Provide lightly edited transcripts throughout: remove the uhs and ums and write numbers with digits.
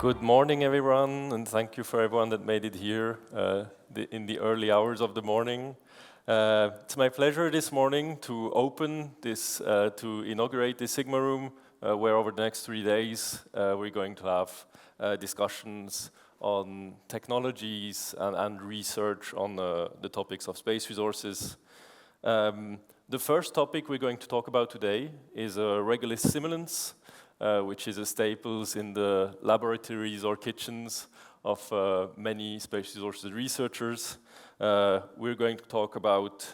Good morning, everyone, and thank you for everyone that made it here in the early hours of the morning. It's my pleasure this morning to inaugurate this Sigma room, where over the next 3 days we're going to have discussions on technologies and research on the topics of space resources. The first topic we're going to talk about today is Regulus Simulants, which is a staples in the laboratories or kitchens of many space resources researchers. We're going to talk about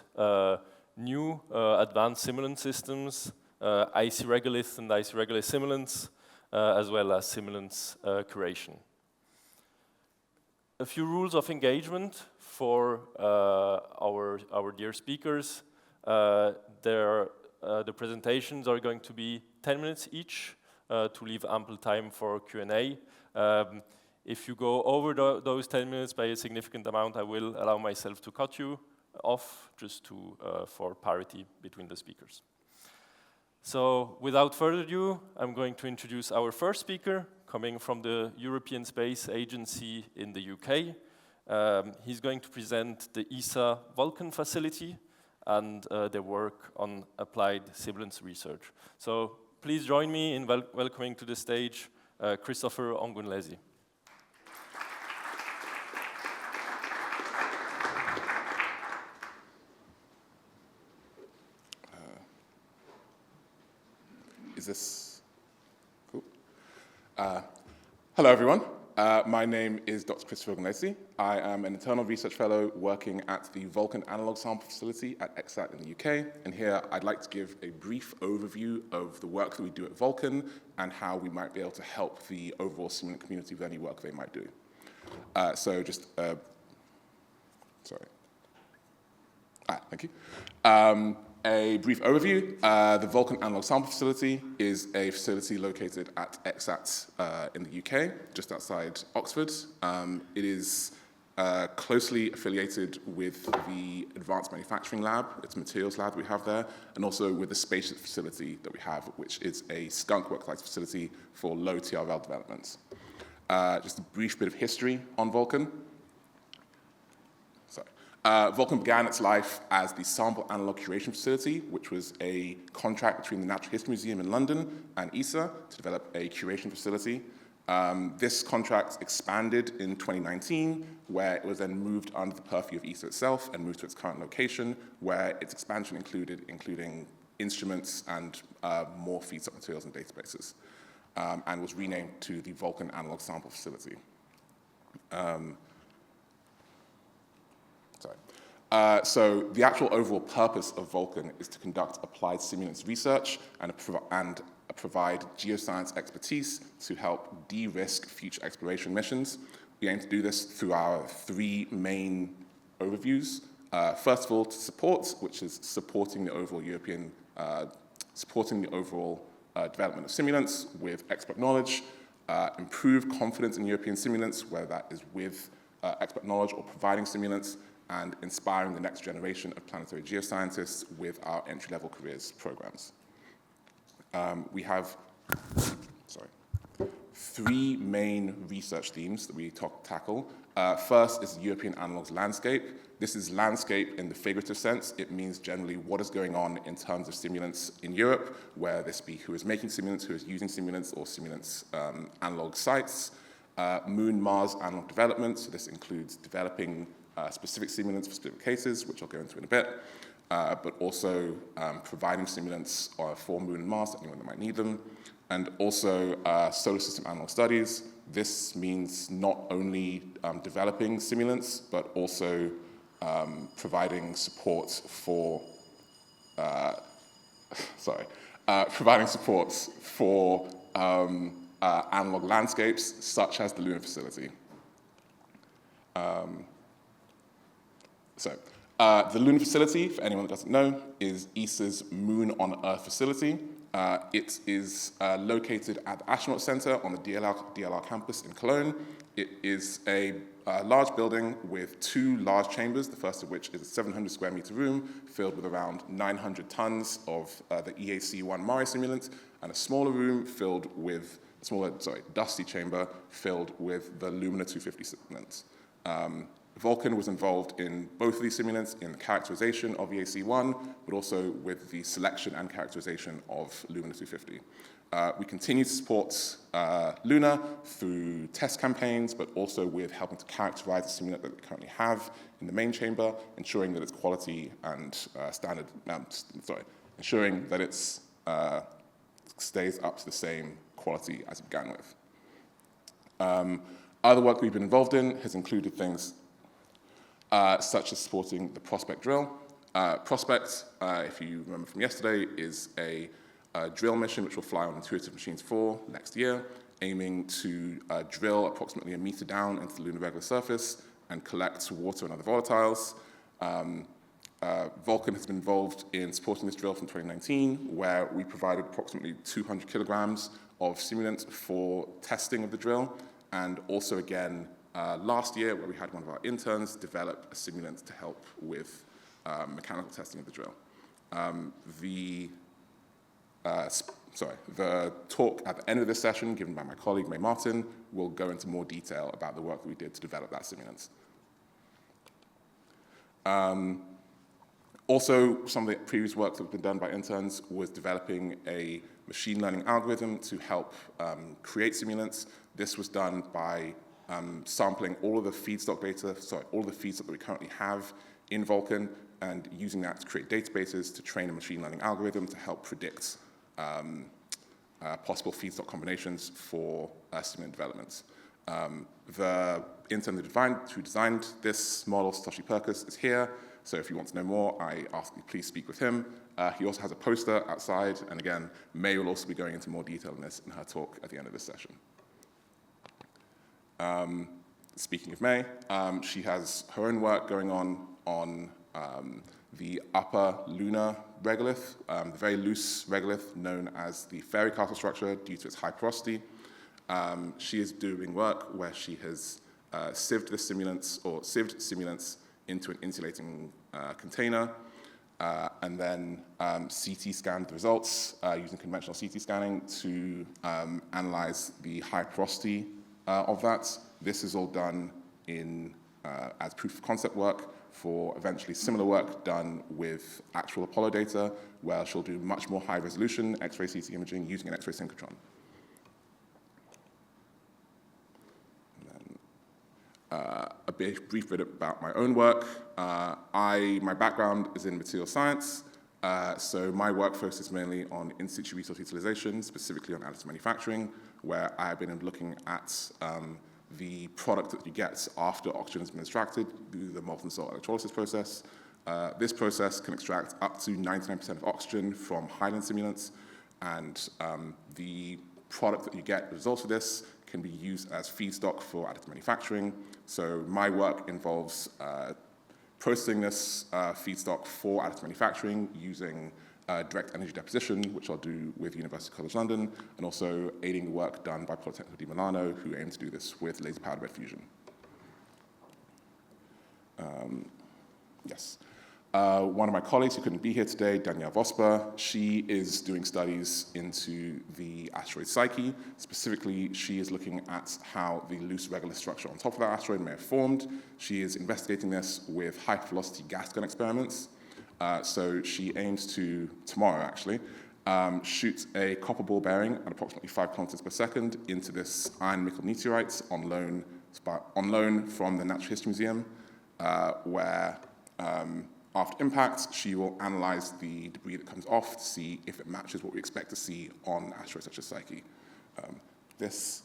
new advanced simulant systems, IC Regulus and IC Regulus Simulants, as well as simulants curation. A few rules of engagement for our dear speakers. The presentations are going to be 10 minutes each, to leave ample time for Q&A. If you go over those 10 minutes by a significant amount, I will allow myself to cut you off just for parity between the speakers. So without further ado, I'm going to introduce our first speaker, coming from the European Space Agency in the UK. He's going to present the ESA Vulcan facility and their work on applied simulants research. So please join me in welcoming to the stage Christopher Ogunlesi. Is this cool? Hello, everyone. My name is Dr. Christopher Ogunlesi. I am an internal research fellow working at the Vulcan Analog Sample Facility at ESRIC in the UK. And here I'd like to give a brief overview of the work that we do at Vulcan and how we might be able to help the overall simulant community with any work they might do. Thank you. A brief overview. The Vulcan Analog Sample Facility is a facility located at EXAT in the UK, just outside Oxford. It is closely affiliated with the Advanced Manufacturing Lab, it's a materials lab we have there, and also with the spatial facility that we have, which is a skunk work-life facility for low TRL developments. Just a brief bit of history on Vulcan. Vulcan began its life as the Sample Analog Curation Facility, which was a contract between the Natural History Museum in London and ESA to develop a curation facility. This contract expanded in 2019, where it was then moved under the purview of ESA itself and moved to its current location, where its expansion including instruments and more feedstock materials and databases, and was renamed to the Vulcan Analog Sample Facility. So the actual overall purpose of Vulcan is to conduct applied simulants research and provide geoscience expertise to help de-risk future exploration missions. We aim to do this through our 3 main overviews. First of all, to support, which is supporting the overall development of simulants with expert knowledge, improve confidence in European simulants, whether that is with expert knowledge or providing simulants, and inspiring the next generation of planetary geoscientists with our entry-level careers programs. We have 3 main research themes that we tackle. First is the European analogs landscape. This is landscape in the figurative sense. It means generally what is going on in terms of simulants in Europe, where this be who is making simulants, who is using simulants, or simulants analog sites. Moon, Mars analog development, so this includes developing specific simulants for specific cases, which I'll go into in a bit, but also providing simulants for Moon and Mars to anyone that might need them, and also solar system analog studies. This means not only developing simulants, but also providing support for analog landscapes, such as the lunar facility. The lunar facility, for anyone that doesn't know, is ESA's Moon on Earth facility. It is located at the Astronaut Center on the DLR campus in Cologne. It is a large building with 2 large chambers, the first of which is a 700 square meter room filled with around 900 tons of the EAC-1 MARI simulant, and a smaller room filled with dusty chamber filled with the Lumina 250 simulants. Vulkan was involved in both of these simulants in the characterization of EAC1, but also with the selection and characterization of Lumina 250. We continue to support Luna through test campaigns, but also with helping to characterize the simulant that we currently have in the main chamber, ensuring that its quality and ensuring that it stays up to the same quality as it began with. Other work we've been involved in has included things such as supporting the Prospect drill. Prospect, if you remember from yesterday, is a drill mission which will fly on Intuitive Machines 4 next year, aiming to drill approximately 1 meter down into the lunar regular surface and collect water and other volatiles. Vulkan has been involved in supporting this drill from 2019, where we provided approximately 200 kilograms of simulant for testing of the drill, and also again last year, where we had one of our interns develop a simulant to help with mechanical testing of the drill. The talk at the end of this session, given by my colleague May Martin, will go into more detail about the work that we did to develop that simulant. Also, some of the previous work that has been done by interns was developing a machine learning algorithm to help create simulants. This was done by sampling all of the feedstock that we currently have in Vulkan, and using that to create databases to train a machine learning algorithm to help predict possible feedstock combinations for simulant developments. The intern who designed this model, Satoshi Perkus, is here. So if you want to know more, I ask you please speak with him. He also has a poster outside, and again, May will also be going into more detail on this in her talk at the end of this session. Speaking of May, she has her own work going on the upper lunar regolith, the very loose regolith known as the fairy castle structure due to its high porosity. She is doing work where she has sieved simulants into an insulating container, and then CT scanned the results using conventional CT scanning to analyze the high porosity of that. This is all done as proof of concept work for eventually similar work done with actual Apollo data, where she'll do much more high resolution X-ray CT imaging using an X-ray synchrotron. A brief bit about my own work. My background is in material science, so my work focuses mainly on in-situ resource utilization, specifically on additive manufacturing, where I have been looking at the product that you get after oxygen has been extracted through the molten salt electrolysis process. This process can extract up to 99% of oxygen from Highland simulants, and the product that you get as a result of this can be used as feedstock for additive manufacturing. So my work involves processing this feedstock for additive manufacturing using direct energy deposition, which I'll do with University College London, and also aiding the work done by Politecnico di Milano, who aim to do this with laser-powered red fusion. One of my colleagues who couldn't be here today, Danielle Vosper, she is doing studies into the asteroid Psyche. Specifically, she is looking at how the loose regolith structure on top of that asteroid may have formed. She is investigating this with high-velocity gas gun experiments. So she aims to, tomorrow actually, shoot a copper ball bearing at approximately 5 kilometers per second into this iron-nickel meteorite on loan from the Natural History Museum, where after impact, she will analyze the debris that comes off to see if it matches what we expect to see on asteroids such as Psyche. This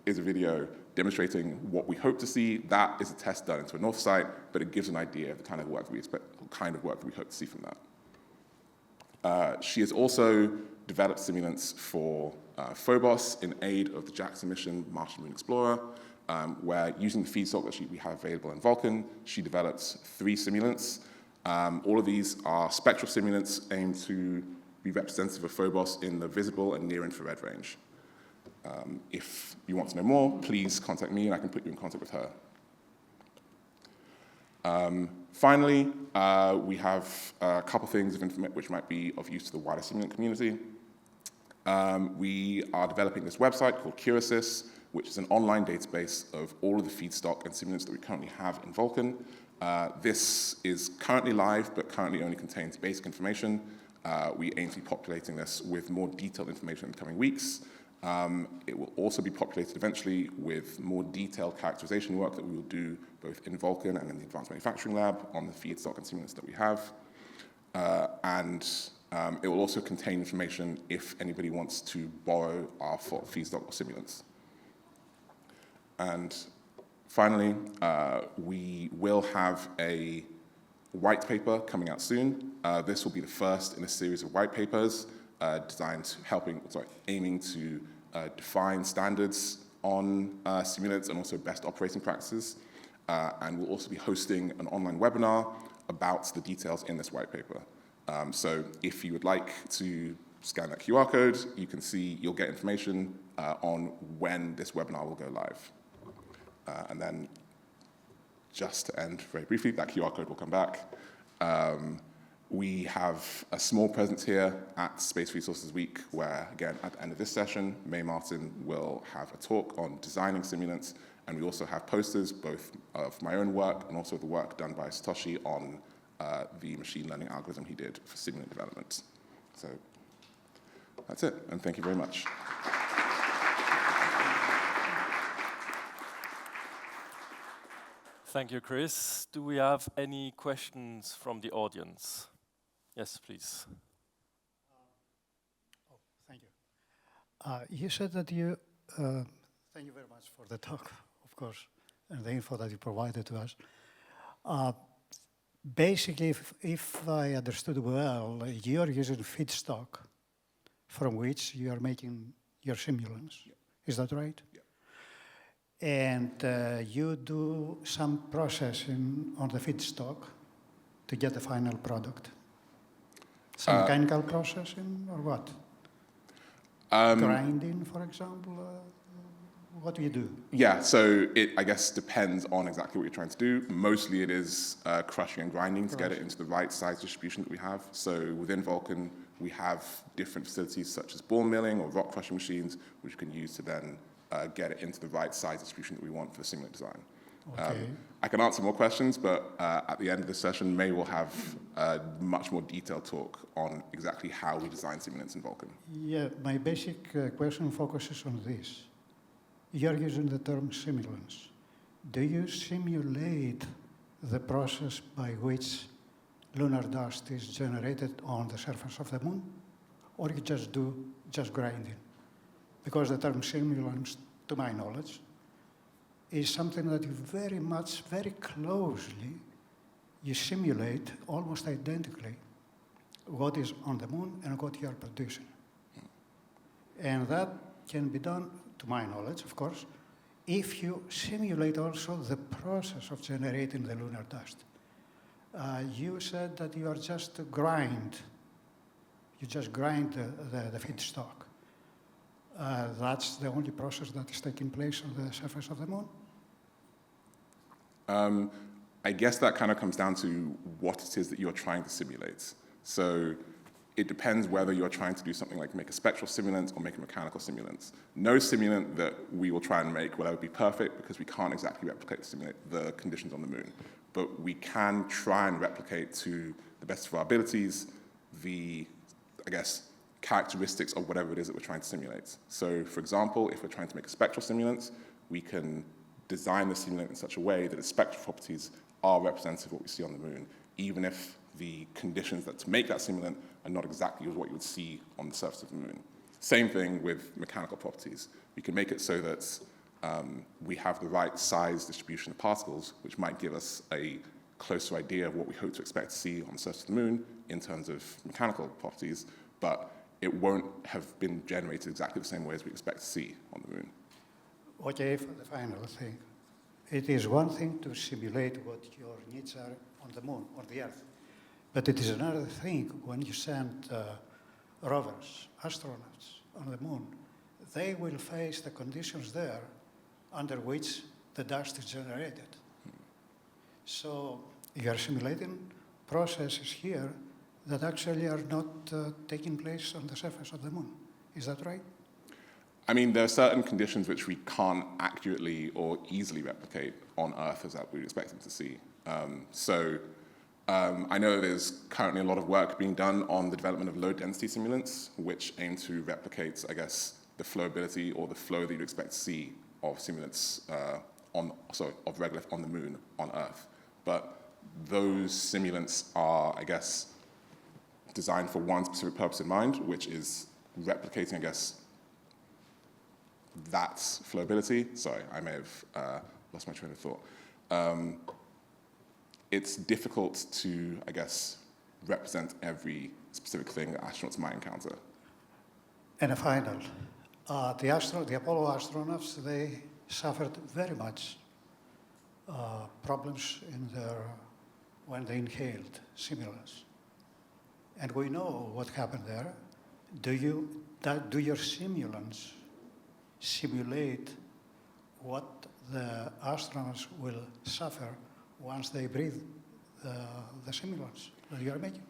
is a video demonstrating what we hope to see. That is a test done into a north site, but it gives an idea of the kind of work that we expect, the kind of work that we hope to see from that. She has also developed simulants for Phobos in aid of the JAXA mission, Martian Moon Explorer, where using the feedstock that we have available in Vulkan, she developed 3 simulants. All of these are spectral simulants aimed to be representative of Phobos in the visible and near-infrared range. If you want to know more, please contact me and I can put you in contact with her. Finally, we have a couple things of information which might be of use to the wider simulant community. We are developing this website called Curasis, which is an online database of all of the feedstock and simulants that we currently have in Vulkan. This is currently live, but currently only contains basic information. We aim to be populating this with more detailed information in the coming weeks. It will also be populated eventually with more detailed characterization work that we will do both in Vulkan and in the Advanced Manufacturing Lab on the feedstock and simulants that we have. It will also contain information if anybody wants to borrow our feedstock or simulants. And finally, we will have a white paper coming out soon. This will be the first in a series of white papers aiming to define standards on simulants and also best operating practices. And we'll also be hosting an online webinar about the details in this white paper. So if you would like to scan that QR code, you'll get information on when this webinar will go live. And then just to end very briefly, that QR code will come back. We have a small presence here at Space Resources Week where, again, at the end of this session, May Martin will have a talk on designing simulants, and we also have posters, both of my own work and also the work done by Satoshi on the machine learning algorithm he did for simulant development. So that's it, and thank you very much. Thank you, Chris. Do we have any questions from the audience? Yes, please. Thank you. You said that you, thank you very much for the talk, of course, and the info that you provided to us. Basically, if I understood well, you are using feedstock from which you are making your simulants. Yeah. Is that right? Yeah. And you do some processing on the feedstock to get the final product. Some mechanical processing or what? Grinding, for example? What do you do? Yeah, so it, I guess, depends on exactly what you're trying to do. Mostly it is crushing and grinding to get it into the right size distribution that we have. So within Vulkan, we have different facilities such as ball milling or rock crushing machines, which you can use to then get it into the right size distribution that we want for the simulant design. Okay. I can answer more questions, but at the end of this session, May will have a much more detailed talk on exactly how we design simulants in Vulkan. Yeah, my basic question focuses on this. You're using the term simulants. Do you simulate the process by which lunar dust is generated on the surface of the moon? Or you just do grinding? Because the term simulants, to my knowledge, is something that you very closely, you simulate almost identically what is on the moon and what you are producing. And that can be done, to my knowledge, of course, if you simulate also the process of generating the lunar dust. You said that you are just grind. You just grind the feedstock. That's the only process that is taking place on the surface of the moon? I guess that kind of comes down to what it is that you're trying to simulate. So it depends whether you're trying to do something like make a spectral simulant or make a mechanical simulant. No simulant that we will try and make will ever be perfect because we can't exactly replicate the conditions on the moon. But we can try and replicate to the best of our abilities the, I guess, characteristics of whatever it is that we're trying to simulate. So, for example, if we're trying to make a spectral simulant, we can design the simulant in such a way that its spectral properties are representative of what we see on the moon, even if the conditions that to make that simulant are not exactly what you would see on the surface of the moon. Same thing with mechanical properties. We can make it so that we have the right size distribution of particles, which might give us a closer idea of what we hope to expect to see on the surface of the moon in terms of mechanical properties, but it won't have been generated exactly the same way as we expect to see on the moon. Okay, for the final thing. It is one thing to simulate what your needs are on the moon, on the Earth. But it is another thing when you send rovers, astronauts on the moon. They will face the conditions there under which the dust is generated. So you are simulating processes here that actually are not taking place on the surface of the moon. Is that right? I mean, there are certain conditions which we can't accurately or easily replicate on Earth as we'd expect them to see. I know there's currently a lot of work being done on the development of low-density simulants, which aim to replicate, I guess, the flowability or the flow that you'd expect to see of simulants of regolith on the Moon on Earth. But those simulants are, I guess, designed for one specific purpose in mind, which is replicating, I guess, that flowability. Sorry, I may have lost my train of thought. It's difficult to, I guess, represent every specific thing that astronauts might encounter. And a final. The Apollo astronauts, they suffered very much problems when they inhaled simulants. And we know what happened there. Do your simulants simulate what the astronauts will suffer once they breathe the simulants that you are making?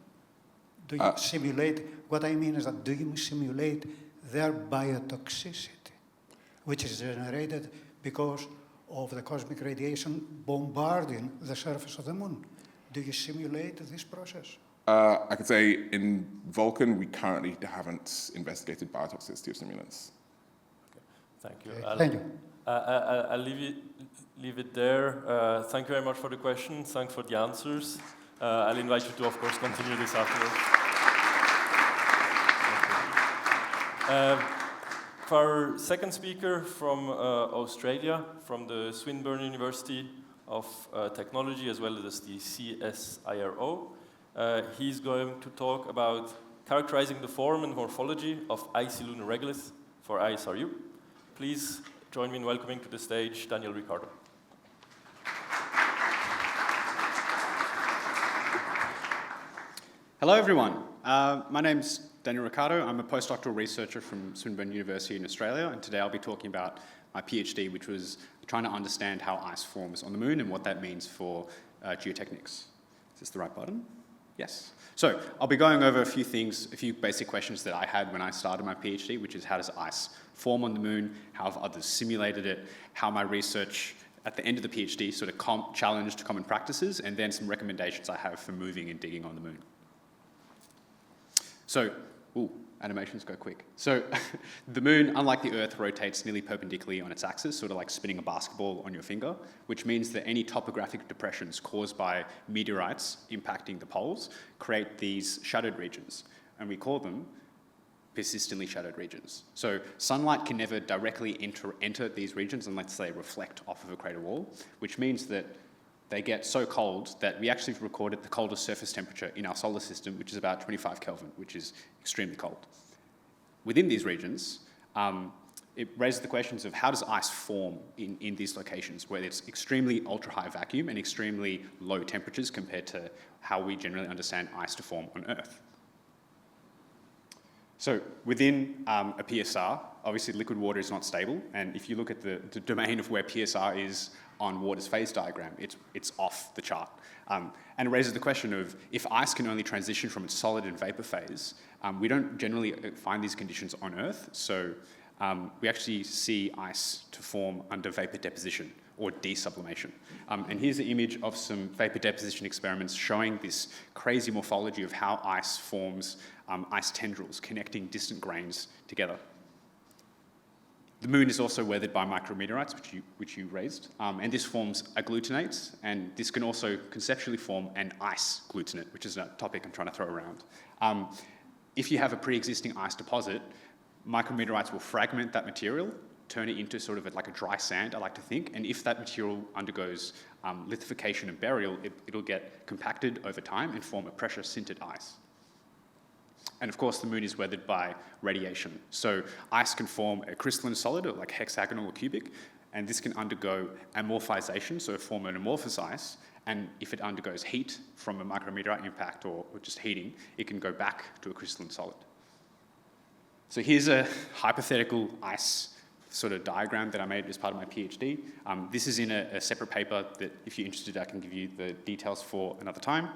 Do you simulate, what I mean is that do you simulate their biotoxicity, which is generated because of the cosmic radiation bombarding the surface of the Moon? Do you simulate this process? I could say in Vulcan, we currently haven't investigated biotoxicity of simulants. Okay. Thank you. Okay. Thank you. I'll leave it there. Thank you very much for the question. Thanks for the answers. I'll invite you to, of course, continue this afterwards. For our second speaker from Australia, from the Swinburne University of Technology, as well as the CSIRO, he's going to talk about characterizing the form and morphology of icy lunar regolith for ISRU. Please join me in welcoming to the stage Daniel Ricardo. Hello, everyone. My name's Daniel Ricardo. I'm a postdoctoral researcher from Swinburne University in Australia, and today I'll be talking about my PhD, which was trying to understand how ice forms on the Moon and what that means for geotechnics. Is this the right button? Yes. So I'll be going over a few things, a few basic questions that I had when I started my PhD, which is how does ice form on the Moon, how have others simulated it, how my research at the end of the PhD sort of challenged common practices, and then some recommendations I have for moving and digging on the Moon. So, animations go quick. So the Moon, unlike the Earth, rotates nearly perpendicularly on its axis, sort of like spinning a basketball on your finger, which means that any topographic depressions caused by meteorites impacting the poles create these shadowed regions, and we call them persistently shadowed regions. So sunlight can never directly enter these regions unless they reflect off of a crater wall, which means that they get so cold that we actually recorded the coldest surface temperature in our solar system, which is about 25 Kelvin, which is extremely cold. Within these regions, it raises the questions of how does ice form in these locations where it's extremely ultra-high vacuum and extremely low temperatures compared to how we generally understand ice to form on Earth. So within a PSR, obviously liquid water is not stable, and if you look at the domain of where PSR is on water's phase diagram, it's off the chart. And it raises the question of if ice can only transition from its solid and vapor phase, we don't generally find these conditions on Earth, so we actually see ice to form under vapor deposition or desublimation. And here's an image of some vapor deposition experiments showing this crazy morphology of how ice forms ice tendrils connecting distant grains together. The Moon is also weathered by micrometeorites, which you raised, and this forms agglutinates, and this can also conceptually form an ice glutinate, which is a topic I'm trying to throw around. If you have a pre-existing ice deposit, micrometeorites will fragment that material, turn it into sort of like a dry sand, I like to think, and if that material undergoes lithification and burial, it'll get compacted over time and form a pressure-sintered ice. And of course, the Moon is weathered by radiation. So ice can form a crystalline solid, or like hexagonal or cubic, and this can undergo amorphization, so form an amorphous ice, and if it undergoes heat from a micrometeorite impact or just heating, it can go back to a crystalline solid. So here's a hypothetical ice sort of diagram that I made as part of my PhD. This is in a separate paper that, if you're interested, I can give you the details for another time.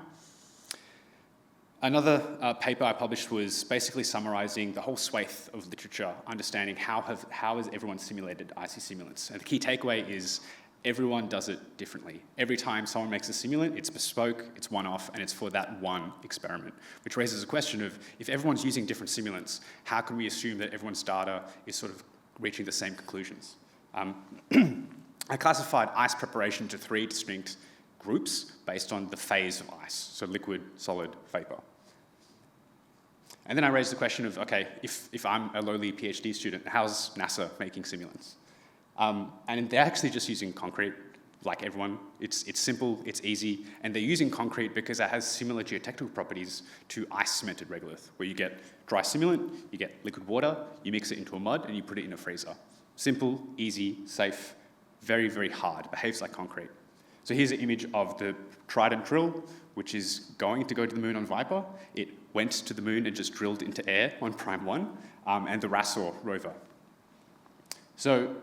Another paper I published was basically summarizing the whole swathe of literature, understanding how has everyone simulated icy simulants. And the key takeaway is everyone does it differently. Every time someone makes a simulant, it's bespoke, it's one-off, and it's for that one experiment, which raises a question of, if everyone's using different simulants, how can we assume that everyone's data is sort of reaching the same conclusions? I classified ice preparation to 3 distinct groups based on the phase of ice, so liquid, solid, vapor. And then I raised the question of, okay, if I'm a lowly PhD student, how's NASA making simulants? And they're actually just using concrete, like everyone. It's simple, it's easy, and they're using concrete because it has similar geotechnical properties to ice-cemented regolith, where you get dry simulant, you get liquid water, you mix it into a mud, and you put it in a freezer. Simple, easy, safe, very, very hard, behaves like concrete. So here's an image of the Trident drill, which is going to go to the moon on Viper. It went to the moon and just drilled into air on Prime 1, and the Rassor rover. So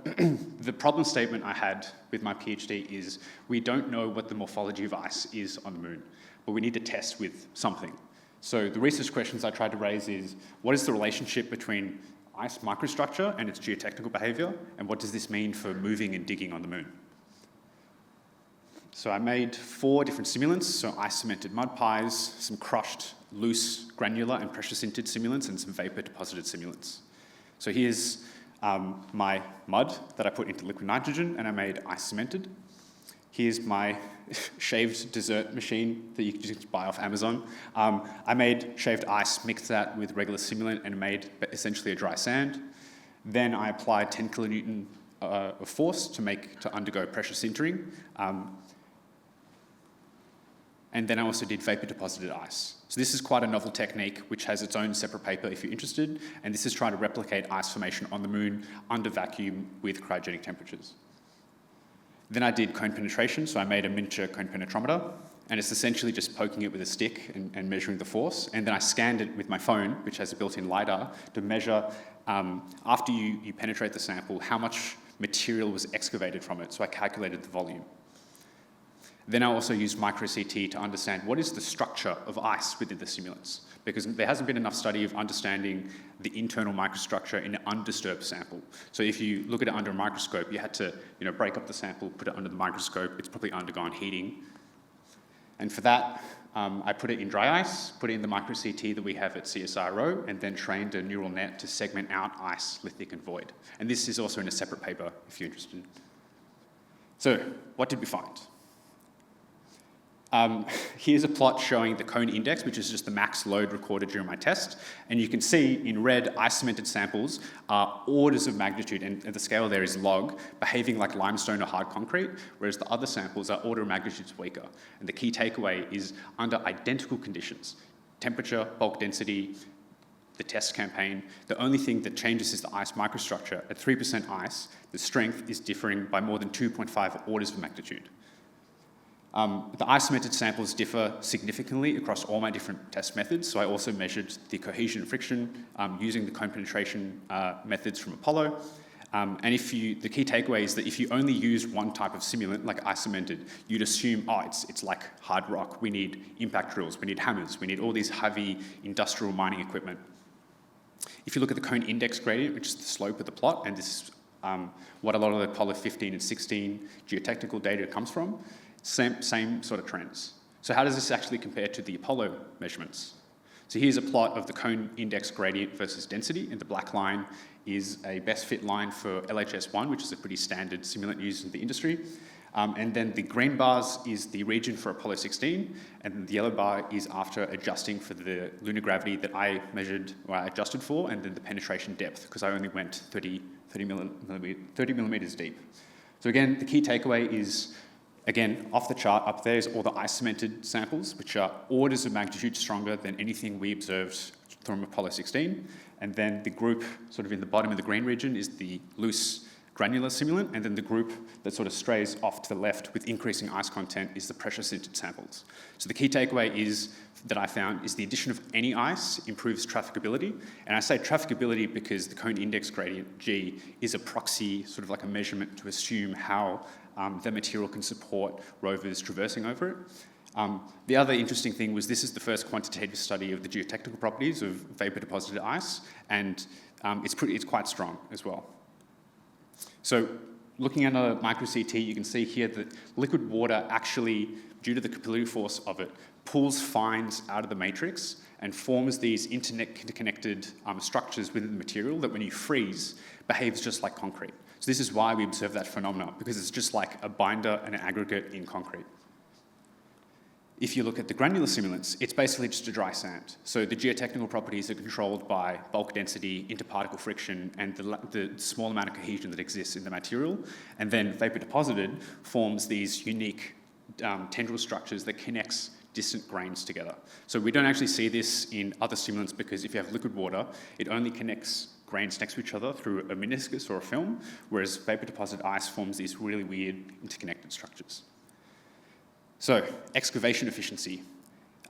the problem statement I had with my PhD is we don't know what the morphology of ice is on the moon, but we need to test with something. So the research questions I tried to raise is, what is the relationship between ice microstructure and its geotechnical behavior, and what does this mean for moving and digging on the moon? So I made 4 different simulants, so ice-cemented mud pies, some crushed, loose, granular and pressure-sintered simulants, and some vapor-deposited simulants. So here's my mud that I put into liquid nitrogen, and I made ice-cemented. Here's my shaved dessert machine that you can just buy off Amazon. I made shaved ice, mixed that with regular simulant, and made essentially a dry sand. Then I applied 10 kilonewton of force to undergo pressure sintering. And then I also did vapor-deposited ice. So this is quite a novel technique, which has its own separate paper if you're interested, and this is trying to replicate ice formation on the moon under vacuum with cryogenic temperatures. Then I did cone penetration, so I made a miniature cone penetrometer, and it's essentially just poking it with a stick and measuring the force, and then I scanned it with my phone, which has a built-in LiDAR, to measure, after you penetrate the sample, how much material was excavated from it, so I calculated the volume. Then I also used micro-CT to understand what is the structure of ice within the simulants, because there hasn't been enough study of understanding the internal microstructure in an undisturbed sample. So if you look at it under a microscope, you had to break up the sample, put it under the microscope, it's probably undergone heating. And for that, I put it in dry ice, put it in the micro-CT that we have at CSIRO, and then trained a neural net to segment out ice, lithic and void. And this is also in a separate paper if you're interested. So what did we find? Here's a plot showing the cone index, which is just the max load recorded during my test. And you can see in red, ice-cemented samples are orders of magnitude, and the scale there is log, behaving like limestone or hard concrete, whereas the other samples are order of magnitudes weaker. And the key takeaway is under identical conditions, temperature, bulk density, the test campaign, the only thing that changes is the ice microstructure. At 3% ice, the strength is differing by more than 2.5 orders of magnitude. The ice-cemented samples differ significantly across all my different test methods, so I also measured the cohesion and friction using the cone penetration methods from Apollo. And the key takeaway is that if you only use one type of simulant, like ice-cemented, you'd assume, it's like hard rock, we need impact drills, we need hammers, we need all these heavy industrial mining equipment. If you look at the cone index gradient, which is the slope of the plot, and this is what a lot of the Apollo 15 and 16 geotechnical data comes from, same sort of trends. So how does this actually compare to the Apollo measurements? So here's a plot of the cone index gradient versus density, and the black line is a best fit line for LHS1, which is a pretty standard simulant used in the industry. And then the green bars is the region for Apollo 16, and the yellow bar is after adjusting for the lunar gravity that I measured, or I adjusted for, and then the penetration depth, because I only went 30 millimeters deep. So again, the key takeaway is, again, off the chart up there is all the ice-cemented samples, which are orders of magnitude stronger than anything we observed from Apollo 16. And then the group sort of in the bottom of the green region is the loose granular simulant, and then the group that sort of strays off to the left with increasing ice content is the pressure-sintered samples. So the key takeaway is that I found is the addition of any ice improves trafficability. And I say trafficability because the cone index gradient, G, is a proxy, sort of like a measurement to assume how the material can support rovers traversing over it. The other interesting thing was this is the first quantitative study of the geotechnical properties of vapor-deposited ice, and it's quite strong as well. So looking at a micro-CT, you can see here that liquid water actually, due to the capillary force of it, pulls fines out of the matrix and forms these interconnected structures within the material that when you freeze, behaves just like concrete. So this is why we observe that phenomena, because it's just like a binder and an aggregate in concrete. If you look at the granular simulants, it's basically just a dry sand. So the geotechnical properties are controlled by bulk density, interparticle friction, and the small amount of cohesion that exists in the material. And then vapor deposited forms these unique tendril structures that connects distant grains together. So we don't actually see this in other simulants because if you have liquid water, it only connects grains next to each other through a meniscus or a film, whereas vapor deposited ice forms these really weird interconnected structures. So, excavation efficiency.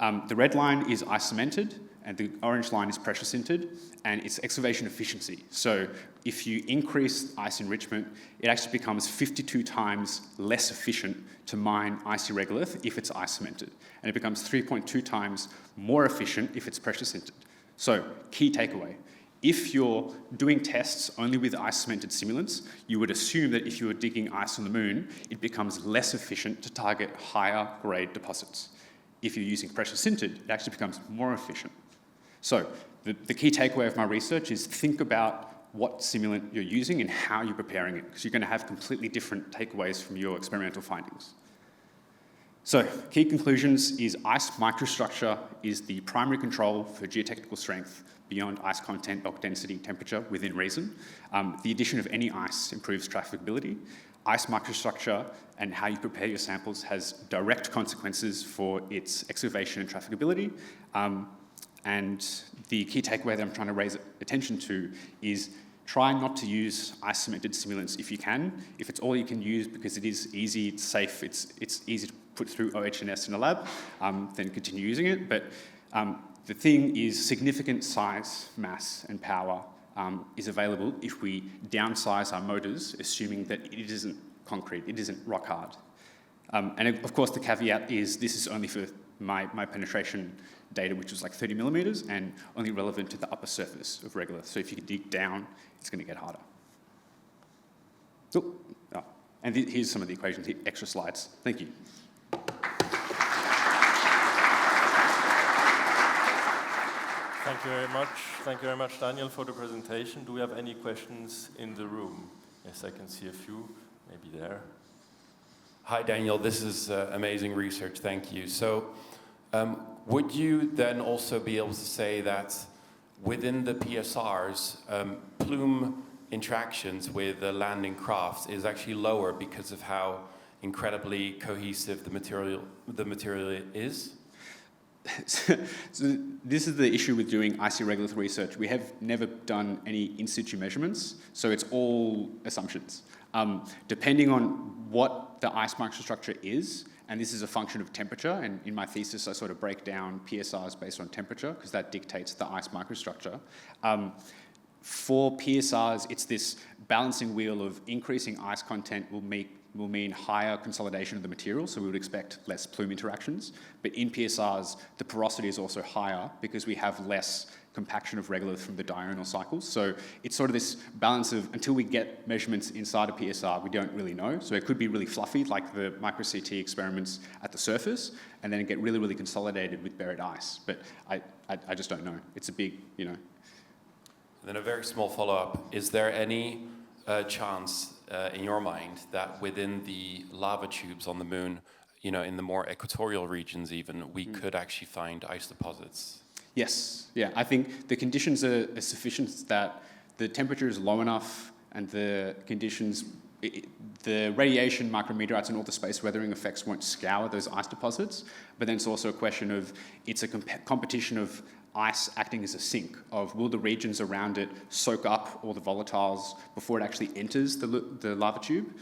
The red line is ice cemented, and the orange line is pressure sintered, and it's excavation efficiency. So, if you increase ice enrichment, it actually becomes 52 times less efficient to mine icy regolith if it's ice cemented, and it becomes 3.2 times more efficient if it's pressure sintered. So, key takeaway. If you're doing tests only with ice-cemented simulants, you would assume that if you were digging ice on the moon, it becomes less efficient to target higher grade deposits. If you're using pressure sintered, it actually becomes more efficient. So the key takeaway of my research is think about what simulant you're using and how you're preparing it, because you're going to have completely different takeaways from your experimental findings. So, key conclusions is ice microstructure is the primary control for geotechnical strength beyond ice content, bulk density, temperature within reason. The addition of any ice improves trafficability. Ice microstructure and how you prepare your samples has direct consequences for its excavation and trafficability. And the key takeaway that I'm trying to raise attention to is try not to use ice-cemented simulants if you can. If it's all you can use because it is easy, it's safe, it's easy to put through OH&S in a lab, then continue using it. But the thing is significant size, mass, and power is available if we downsize our motors, assuming that it isn't concrete, it isn't rock hard. And of course, the caveat is this is only for my penetration data, which was like 30 millimeters, and only relevant to the upper surface of regolith. So if you dig down, it's going to get harder. Oh, and here's some of the equations, extra slides. Thank you. Thank you very much. Thank you very much, Daniel, for the presentation. Do we have any questions in the room? Yes, I can see a few, maybe there. Hi, Daniel. This is amazing research. Thank you. So, would you then also be able to say that within the PSRs, plume interactions with the landing craft is actually lower because of how incredibly cohesive the material is? So this is the issue with doing icy regolith research. We have never done any in situ measurements, so it's all assumptions. Depending on what the ice microstructure is, and this is a function of temperature, and in my thesis I sort of break down PSRs based on temperature, because that dictates the ice microstructure. For PSRs, it's this balancing wheel of increasing ice content will mean higher consolidation of the material, so we would expect less plume interactions. But in PSRs, the porosity is also higher because we have less compaction of regolith from the diurnal cycles. So it's sort of this balance of, until we get measurements inside a PSR, we don't really know. So it could be really fluffy, like the micro-CT experiments at the surface, and then get really, really consolidated with buried ice. But I just don't know. It's a big, Then a very small follow-up. Is there any chance in your mind that within the lava tubes on the moon, in the more equatorial regions even, we could actually find ice deposits? Yes, yeah. I think the conditions are sufficient that the temperature is low enough and the conditions, the radiation micrometeorites and all the space weathering effects won't scour those ice deposits, but then it's also a question of, it's a competition of ice acting as a sink of, will the regions around it soak up all the volatiles before it actually enters the lava tube?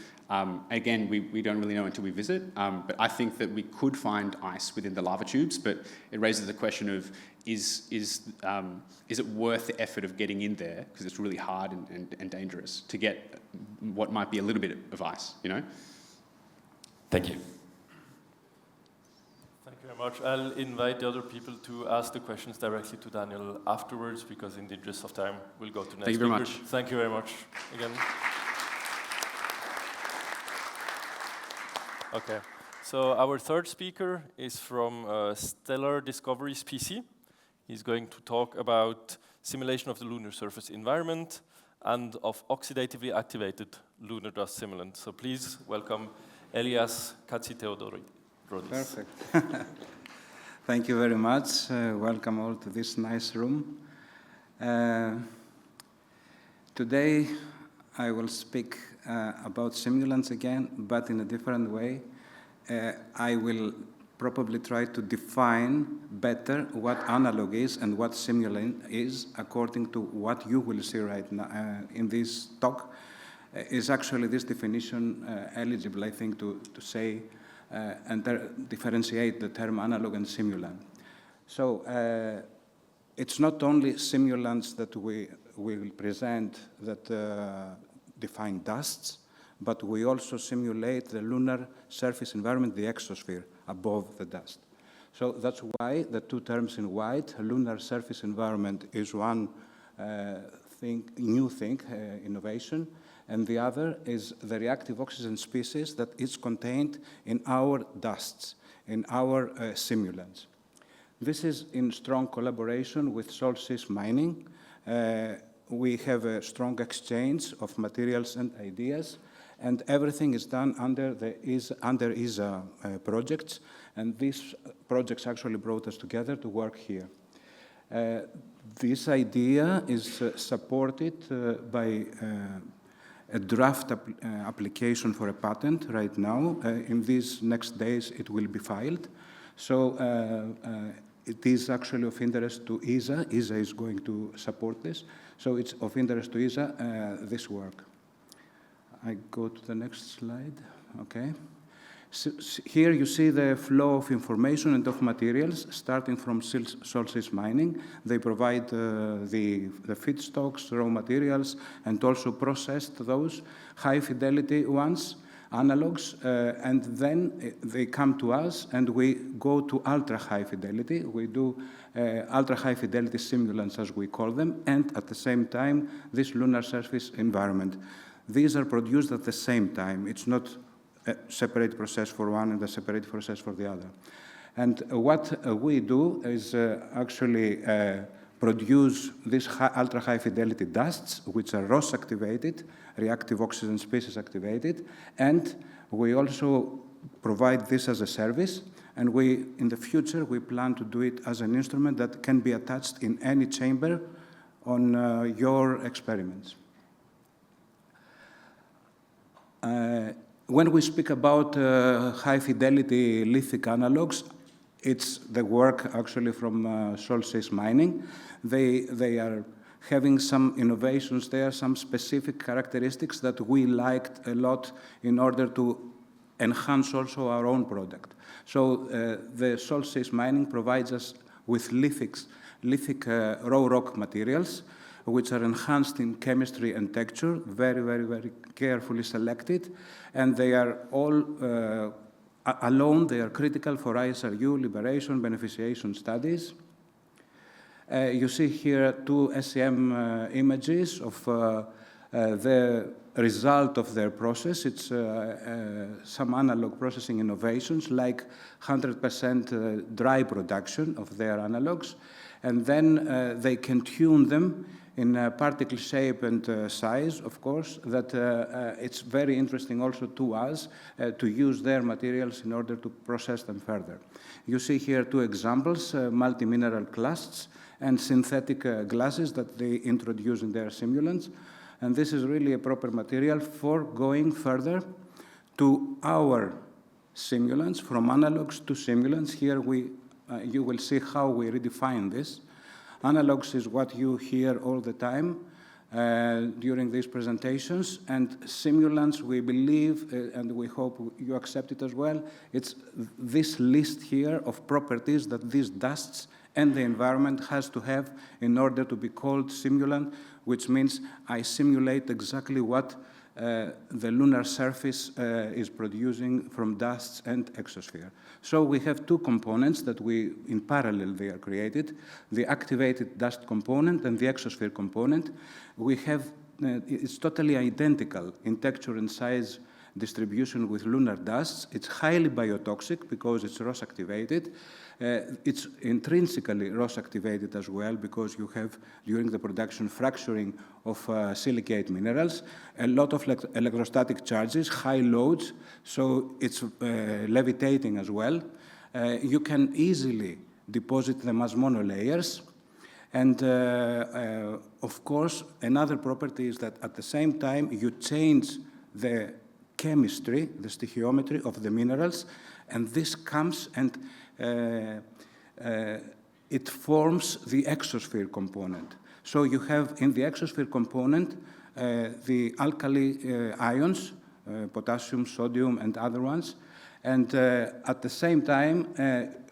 Again, we don't really know until we visit, but I think that we could find ice within the lava tubes, but it raises the question of, is it worth the effort of getting in there, because it's really hard and dangerous to get what might be a little bit of ice, Thank you. Thank Thank you very much. I'll invite the other people to ask the questions directly to Daniel afterwards, because in the interest of time, we'll go to next Thank you very speakers. much. Thank you very much again. Okay, so our third speaker is from Stellar Discoveries PC. He's going to talk about simulation of the lunar surface environment and of oxidatively activated lunar dust simulant. So please welcome Elias Chatzitheodoridis. Perfect. Thank you very much. Welcome all to this nice room. Today, I will speak about simulants again, but in a different way. I will probably try to define better what analog is and what simulant is, according to what you will see right now in this talk. Is actually this definition eligible, I think, to say and differentiate the term analog and simulant. So it's not only simulants that we will present that define dusts, but we also simulate the lunar surface environment, the exosphere, above the dust. So that's why the two terms in white, lunar surface environment, is one new thing, innovation, and the other is the reactive oxygen species that is contained in our dusts, in our simulants. This is in strong collaboration with Solstice Mining. We have a strong exchange of materials and ideas, and everything is done under ESA projects, and these projects actually brought us together to work here. This idea is supported by a draft application for a patent right now. In these next days, it will be filed. So it is actually of interest to ESA. ESA is going to support this. So it's of interest to ESA, this work. I go to the next slide. Okay. So here you see the flow of information and of materials, starting from Solstice Mining. They provide the feedstocks, raw materials, and also processed those high-fidelity ones, analogs, and then they come to us, and we go to ultra-high fidelity. We do ultra-high fidelity simulants, as we call them, and at the same time, this lunar surface environment. These are produced at the same time. It's not a separate process for one and a separate process for the other. And what we do is actually produce these ultra-high fidelity dusts, which are ROS activated, reactive oxygen species activated, and we also provide this as a service, and in the future, we plan to do it as an instrument that can be attached in any chamber on your experiments. When we speak about high-fidelity lithic analogs, it's the work actually from Solstice Mining. They are having some innovations there, some specific characteristics that we liked a lot in order to enhance also our own product. So the Solstice Mining provides us with lithic raw rock materials, which are enhanced in chemistry and texture, very, very, very carefully selected, and they are all alone, they are critical for ISRU, liberation, beneficiation studies. You see here two SEM images of the result of their process. It's some analog processing innovations, like 100% dry production of their analogs, and then they can tune them in particle shape and size, of course, that it's very interesting also to us to use their materials in order to process them further. You see here two examples, multi-mineral clasts and synthetic glasses that they introduce in their simulants. And this is really a proper material for going further to our simulants, from analogs to simulants. Here you will see how we redefine this. Analogs is what you hear all the time during these presentations, and simulants, we believe, and we hope you accept it as well, it's this list here of properties that these dusts and the environment has to have in order to be called simulant, which means I simulate exactly what the lunar surface is producing from dusts and exosphere. So we have two components that in parallel, they are created, the activated dust component and the exosphere component. We have, it's totally identical in texture and size distribution with lunar dusts. It's highly biotoxic because it's ROS activated. It's intrinsically ROS activated as well because you have, during the production, fracturing of silicate minerals, a lot of electrostatic charges, high loads, so it's levitating as well. You can easily deposit them as monolayers. And of course, another property is that at the same time, you change the chemistry, the stoichiometry of the minerals, and this comes and it forms the exosphere component. So you have in the exosphere component the alkali ions, potassium, sodium, and other ones, and at the same time,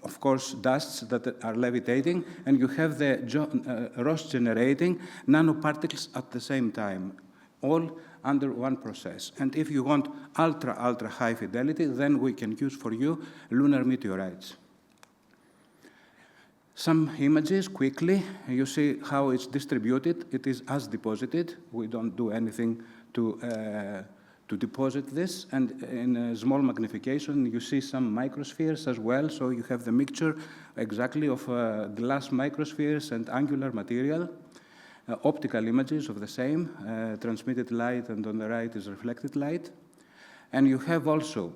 of course, dusts that are levitating, and you have the ROS-generating nanoparticles at the same time, all under one process. And if you want ultra high fidelity, then we can use for you lunar meteorites. Some images quickly. You see how it's distributed. It is as deposited. We don't do anything to deposit this. And in a small magnification, you see some microspheres as well. So you have the mixture exactly of glass microspheres and angular material. Optical images of the same, transmitted light, and on the right is reflected light. And you have also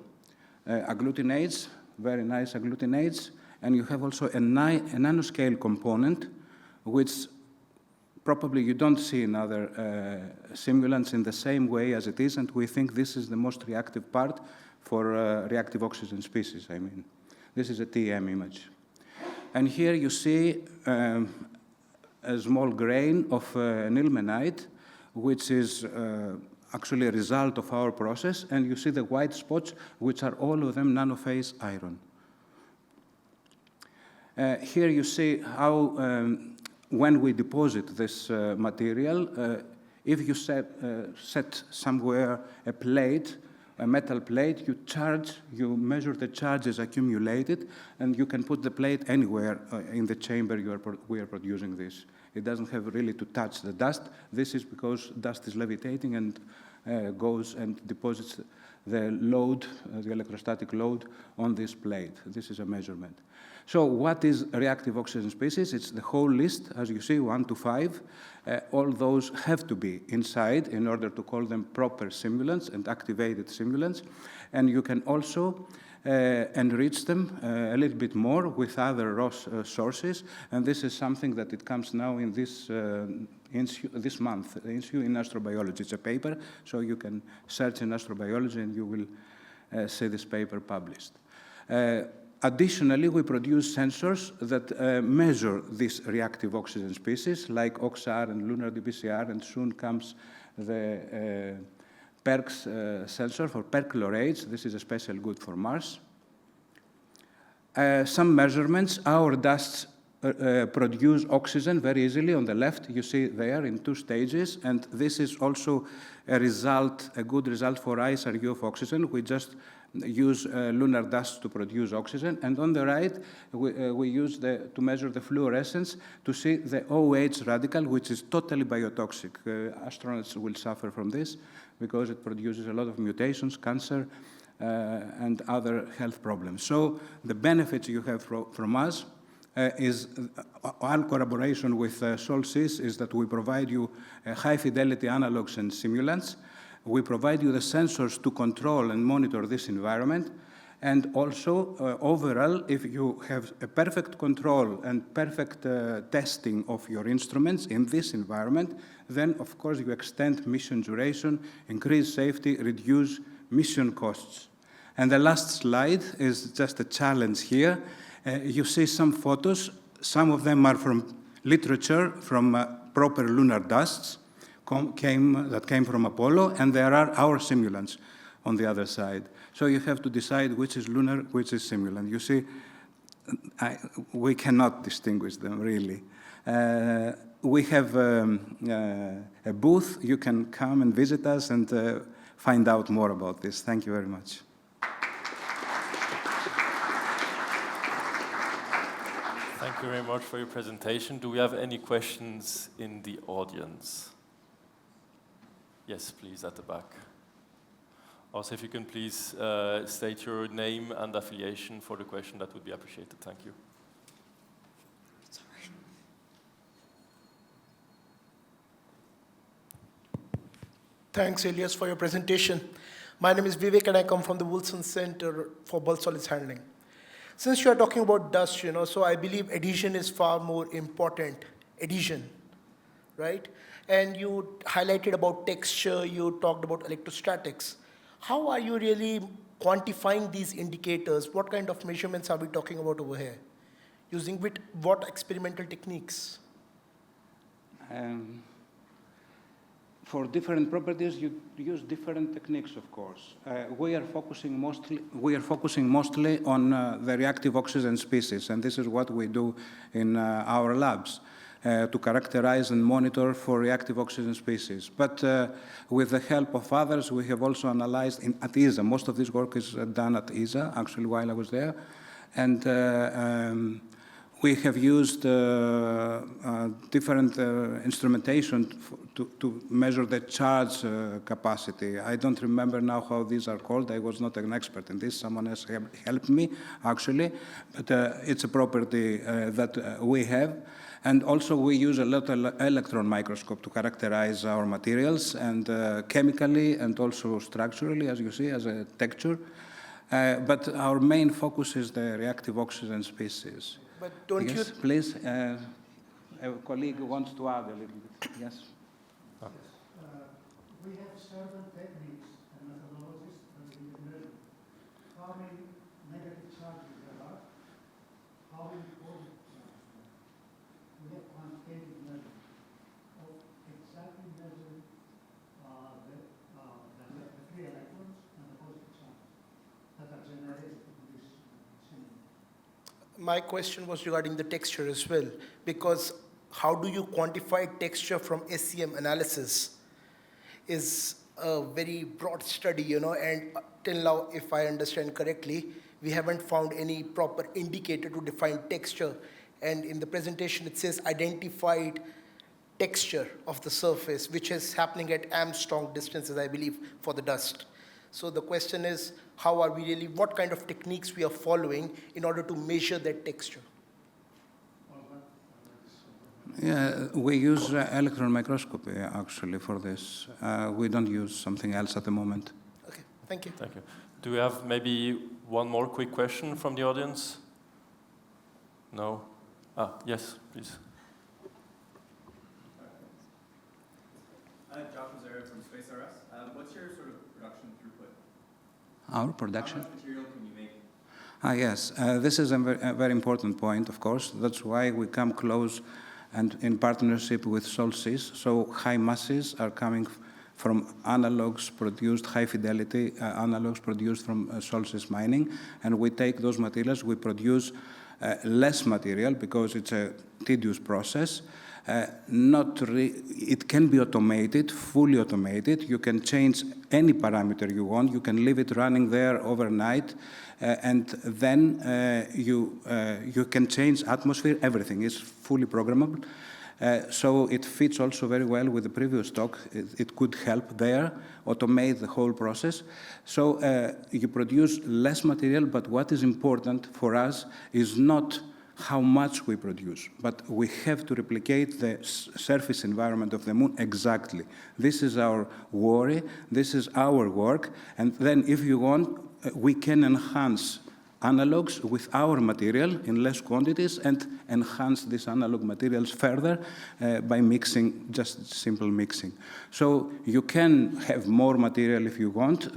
agglutinates, very nice agglutinates, and you have also a nanoscale component, which probably you don't see in other simulants in the same way as it is, and we think this is the most reactive part for reactive oxygen species, I mean. This is a TEM image. And here you see a small grain of an ilmenite, which is actually a result of our process, and you see the white spots, which are all of them nanophase iron. Here you see how, when we deposit this material, if you set somewhere a plate, a metal plate, you measure the charges accumulated, and you can put the plate anywhere in the chamber we are producing this. It doesn't have really to touch the dust. This is because dust is levitating and goes and deposits the load, the electrostatic load on this plate. This is a measurement. So what is reactive oxygen species? It's the whole list, as you see, 1 to 5. All those have to be inside in order to call them proper simulants and activated simulants. And you can also enrich them a little bit more with other ROS sources. And this is something that it comes now in this this month, in astrobiology. It's a paper, so you can search in astrobiology and you will see this paper published. Additionally, we produce sensors that measure these reactive oxygen species, like OXR and lunar dPCR, and soon comes the PERCS sensor for perchlorates. This is especially good for Mars. Some measurements. Our dusts produce oxygen very easily. On the left, you see there in 2 stages, and this is also a result, a good result for ISRU of oxygen. We just use lunar dust to produce oxygen, and on the right, we use to measure the fluorescence to see the OH radical, which is totally biotoxic. Astronauts will suffer from this because it produces a lot of mutations, cancer, and other health problems. So the benefits you have from us is our collaboration with SolSys is that we provide you high-fidelity analogs and simulants. We provide you the sensors to control and monitor this environment. And also, overall, if you have a perfect control and perfect testing of your instruments in this environment, then, of course, you extend mission duration, increase safety, reduce mission costs. And the last slide is just a challenge here. You see some photos. Some of them are from literature, from proper lunar dusts that came from Apollo, and there are our simulants on the other side. So you have to decide which is lunar, which is simulant. You see, we cannot distinguish them, really. We have a booth. You can come and visit us, and find out more about this. Thank you very much. Thank you very much for your presentation. Do we have any questions in the audience? Yes, please, at the back. Also, if you can please state your name and affiliation for the question, that would be appreciated. Thank you. Thanks, Elias, for your presentation. My name is Vivek, and I come from the Wilson Center for Bulk Solids Handling. Since you are talking about dust, so I believe adhesion is far more important, adhesion, right? And you highlighted about texture, you talked about electrostatics. How are you really quantifying these indicators? What kind of measurements are we talking about over here? Using what experimental techniques? For different properties, you use different techniques, of course. We are focusing mostly on the reactive oxygen species, and this is what we do in our labs, to characterize and monitor for reactive oxygen species. But with the help of others, we have also analyzed at ESA. Most of this work is done at ESA, actually, while I was there. And we have used different instrumentation to measure the charge capacity. I don't remember now how these are called. I was not an expert in this. Someone else helped me, actually. But it's a property that we have. And also, we use a lot of electron microscope to characterize our materials, and chemically and also structurally, as you see, as a texture. But our main focus is the reactive oxygen species. But don't yes, you... Please, a colleague wants to add a little bit. Yes? We have certain techniques and methodologies that we can measure. How many negative charges there are, how many positive charges there are. We have quantitative measurement of exactly measuring the free electrons and the positive charges that are generated in this simulant. My question was regarding the texture as well, because how do you quantify texture from SEM analysis is a very broad study, and till now, if I understand correctly, we haven't found any proper indicator to define texture. And in the presentation, it says identified texture of the surface, which is happening at Armstrong distances, I believe, for the dust. So the question is, how are we really, what kind of techniques we are following in order to measure that texture? Yeah, we use electron microscopy, actually, for this. We don't use something else at the moment. Okay, thank you. Thank you. Do we have maybe one more quick question from the audience? No? Yes, please. Johannes from Space RS. What's your sort of production throughput? Our production? How much material can you make? Yes, this is a very important point, of course. That's why we come close and in partnership with Solsys. So high masses are coming from analogs produced, high fidelity analogs produced from Solsys mining. And we take those materials, we produce less material because it's a tedious process. It can be automated, fully automated. You can change any parameter you want. You can leave it running there overnight, and then you can change atmosphere. Everything is fully programmable. So it fits also very well with the previous talk. It could help there, automate the whole process. So you produce less material, but what is important for us is not how much we produce, but we have to replicate the surface environment of the moon exactly. This is our worry, this is our work, and then if you want, we can enhance analogs with our material in less quantities and enhance these analog materials further by mixing, just simple mixing. So you can have more material if you want,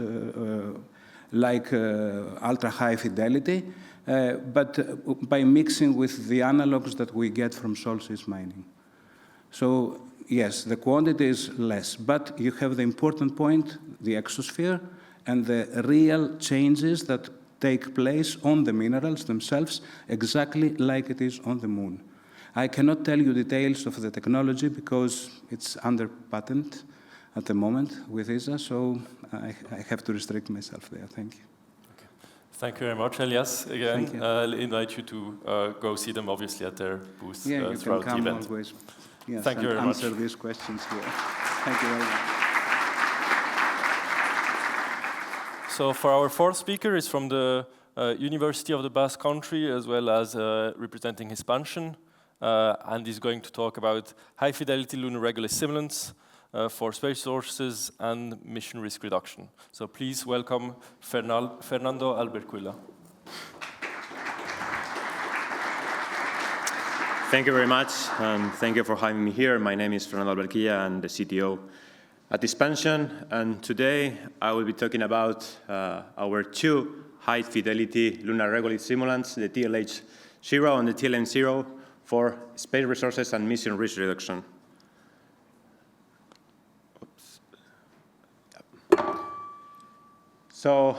like ultra-high fidelity, but by mixing with the analogs that we get from Solsys mining. So yes, the quantity is less, but you have the important point, the exosphere, and the real changes that take place on the minerals themselves, exactly like it is on the moon. I cannot tell you details of the technology because it's under patent. at the moment with ESA, so I have to restrict myself there. Thank you. Okay. Thank you very much, Elias. Again, I'll invite you to go see them, obviously, at their booth you can throughout come the event. always. Yes, Thank you very much. Answer these questions here. Thank you very much. So for our fourth speaker is from the University of the Basque Country, as well as representing Hispaniola, and he's going to talk about high-fidelity lunar regolith simulants for space sources and mission risk reduction. So please welcome Fernando Alberquilla. Thank you very much, and thank you for having me here. My name is Fernando Alberquilla. I'm the CTO at Hispaniola, and today I will be talking about our two high-fidelity lunar regolith simulants, the TLH-0 and the TLM-0, for space resources and mission risk reduction. So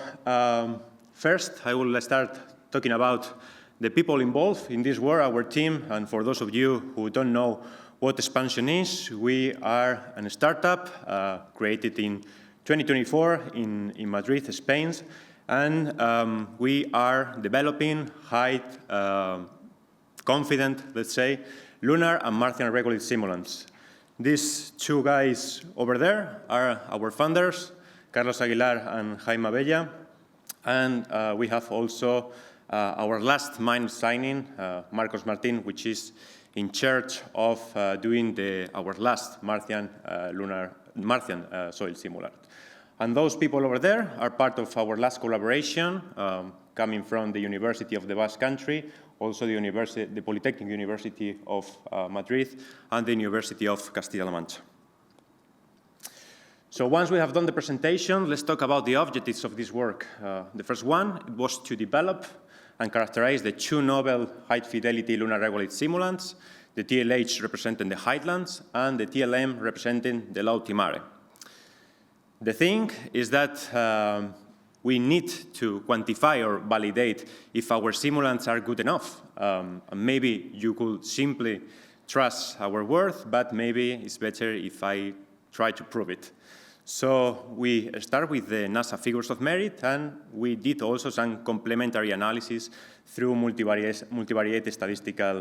first, I will start talking about the people involved in this work, our team, and for those of you who don't know what Expansion is, we are a startup created in 2024 in Madrid, Spain, and we are developing high confident, let's say, lunar and Martian regolith simulants. These two guys over there are our founders, Carlos Aguilar and Jaime Bella, and we have also our last mind signing, Marcos Martin, which is in charge of doing our last Martian soil simulant. And those people over there are part of our last collaboration, coming from the University of the Basque Country, also the Polytechnic University of Madrid, and the University of Castilla-La Mancha. So once we have done the presentation, let's talk about the objectives of this work. The first one was to develop and characterize the two novel high-fidelity lunar regolith simulants, the TLH representing the highlands and the TLM representing the low Timare. The thing is that we need to quantify or validate if our simulants are good enough. Maybe you could simply trust our worth, but maybe it's better if I try to prove it. So we start with the NASA figures of merit, and we did also some complementary analysis through multivariate statistical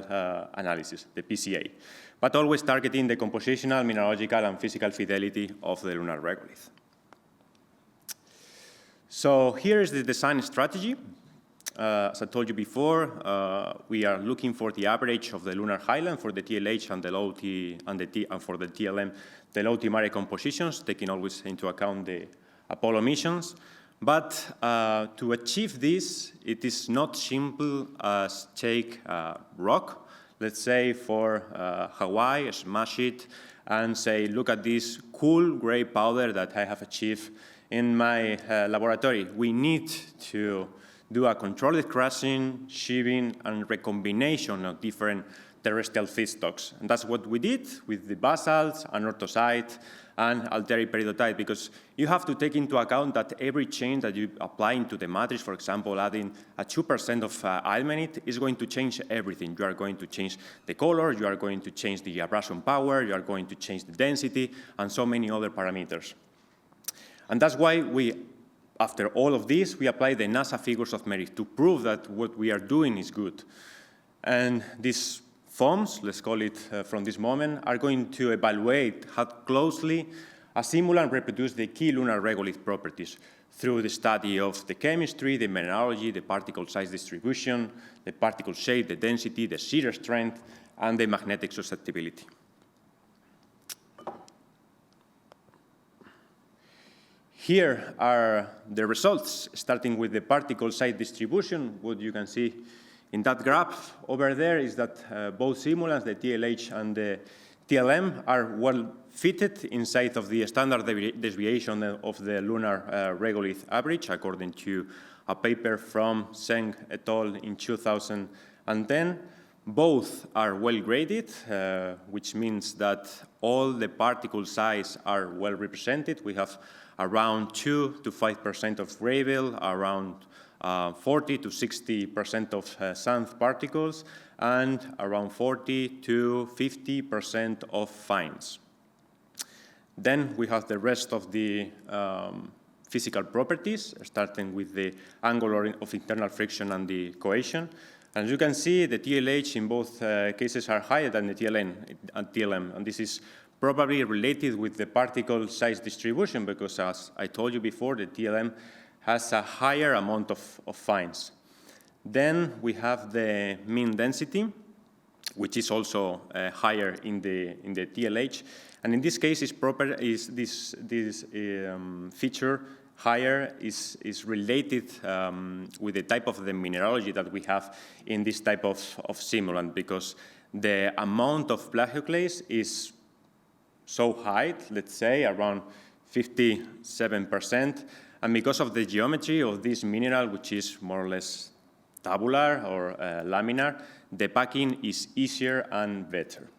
analysis, the PCA, but always targeting the compositional, mineralogical, and physical fidelity of the lunar regolith. So here is the design strategy. As I told you before, we are looking for the average of the lunar highland for the TLH and the low T and for the TLM, the low Timare compositions, taking always into account the Apollo missions. But to achieve this, it is not simple as take rock, let's say for Hawaii, smash it, and say, look at this cool gray powder that I have achieved in my laboratory. We need to do a controlled crushing, sheaving, and recombination of different terrestrial feedstocks. And that's what we did with the basalts, anorthosite, and altered peridotite, because you have to take into account that every change that you apply into the matrix, for example, adding a 2% of ilmenite, is going to change everything. You are going to change the color, you are going to change the abrasion power, you are going to change the density, and so many other parameters. And that's why after all of this, we apply the NASA figures of merit to prove that what we are doing is good. And these forms, let's call it from this moment, are going to evaluate how closely a simulant reproduces the key lunar regolith properties through the study of the chemistry, the mineralogy, the particle size distribution, the particle shape, the density, the shear strength, and the magnetic susceptibility. Here are the results, starting with the particle size distribution. What you can see in that graph over there is that both simulants, the TLH and the TLM, are well fitted inside of the standard deviation of the lunar regolith average, according to a paper from Zeng et al. In 2010. Both are well graded, which means that all the particle size are well represented. We have around 2 to 5% of gravel, around 40 to 60% of sand particles, and around 40 to 50% of fines. Then we have the rest of the physical properties, starting with the angle of internal friction and the cohesion. As you can see, the TLH in both cases are higher than the TLM, and this is probably related with the particle size distribution, because as I told you before, the TLM has a higher amount of fines. Then we have the mean density, which is also higher in the TLH. And in this case, this feature higher is related with the type of the mineralogy that we have in this type of simulant, because the amount of plagioclase is so high, let's say around 57%, and because of the geometry of this mineral, which is more or less tabular or laminar, the packing is easier and better.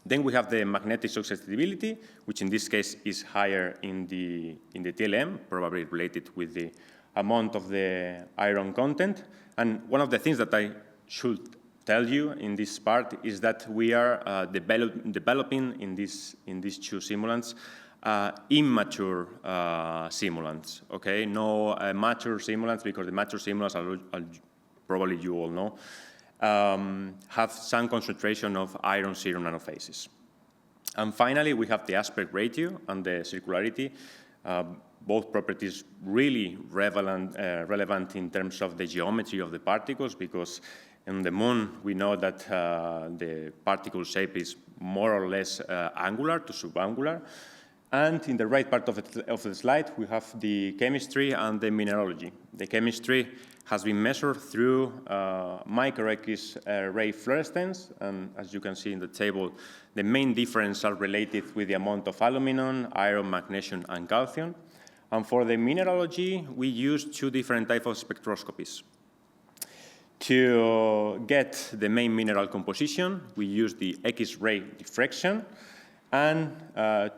Then we have the magnetic susceptibility, which in this case is higher in the TLM, probably related with the amount of the iron content. And one of the things that I should tell you in this part is that we are developing in these two simulants immature simulants, okay? No mature simulants, because the mature simulants, are probably you all know, have some concentration of iron serum nanophases. And finally, we have the aspect ratio and the circularity, both properties really relevant in terms of the geometry of the particles, because in the moon, we know that the particle shape is more or less angular to subangular. And in the right part of the slide, we have the chemistry and the mineralogy. The chemistry has been measured through micro-X ray fluorescence, and as you can see in the table, the main differences are related with the amount of aluminum, iron, magnesium, and calcium. And for the mineralogy, we use two different types of spectroscopies. To get the main mineral composition, we use the X-ray diffraction. And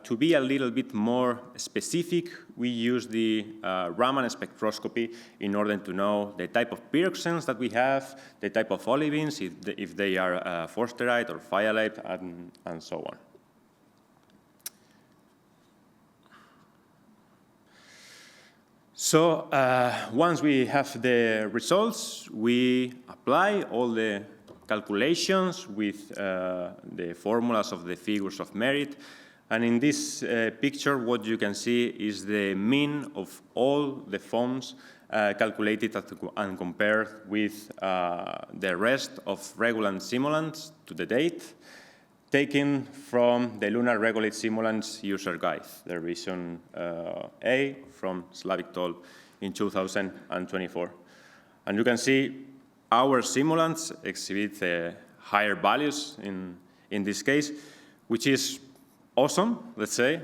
to be a little bit more specific, we use the Raman spectroscopy in order to know the type of pyroxenes that we have, the type of olivines, if they are forsterite or phyalite, and so on. So once we have the results, we apply all the calculations with the formulas of the figures of merit. And in this picture, what you can see is the mean of all the foams calculated and compared with the rest of Regulant simulants to the date, taken from the Lunar Regolith Simulants User Guide, the revision A from Slavic Toll in 2024. And you can see our simulants exhibit higher values in this case, which is awesome, let's say.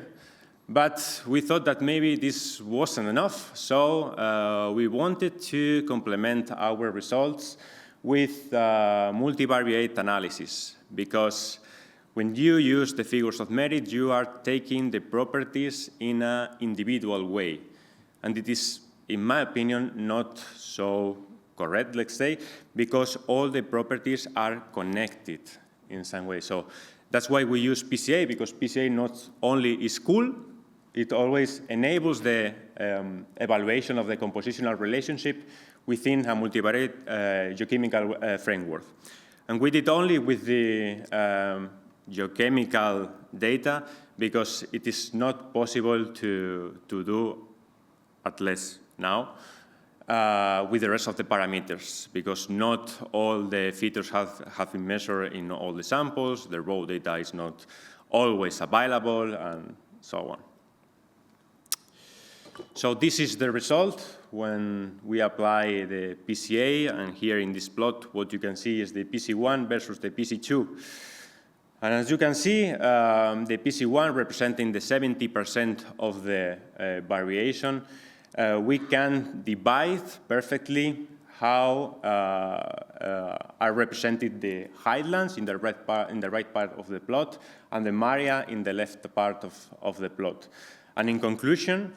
But we thought that maybe this wasn't enough, so we wanted to complement our results with multivariate analysis, because when you use the figures of merit, you are taking the properties in an individual way. And it is, in my opinion, not so correct, let's say, because all the properties are connected in some way. So that's why we use PCA, because PCA not only is cool, it always enables the evaluation of the compositional relationship within a multivariate geochemical framework. And we did only with the geochemical data, because it is not possible to do, at least now, with the rest of the parameters, because not all the features have been measured in all the samples, the raw data is not always available, and so on. So this is the result when we apply the PCA, and here in this plot, what you can see is the PC1 versus the PC2. And as you can see, the PC1 representing the 70% of the variation, we can divide perfectly how are represented the highlands in the right part of the plot, and the Maria in the left part of the plot. And in conclusion,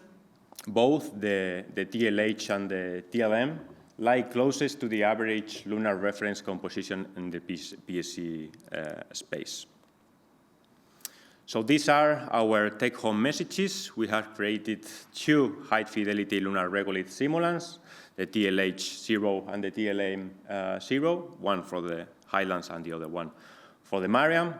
both the TLH and the TLM lie closest to the average lunar reference composition in the PSC space. So these are our take-home messages. We have created 2 high-fidelity lunar regolith simulants, the TLH-0 and the TLM-0, one for the Highlands and the other one for the Mariam.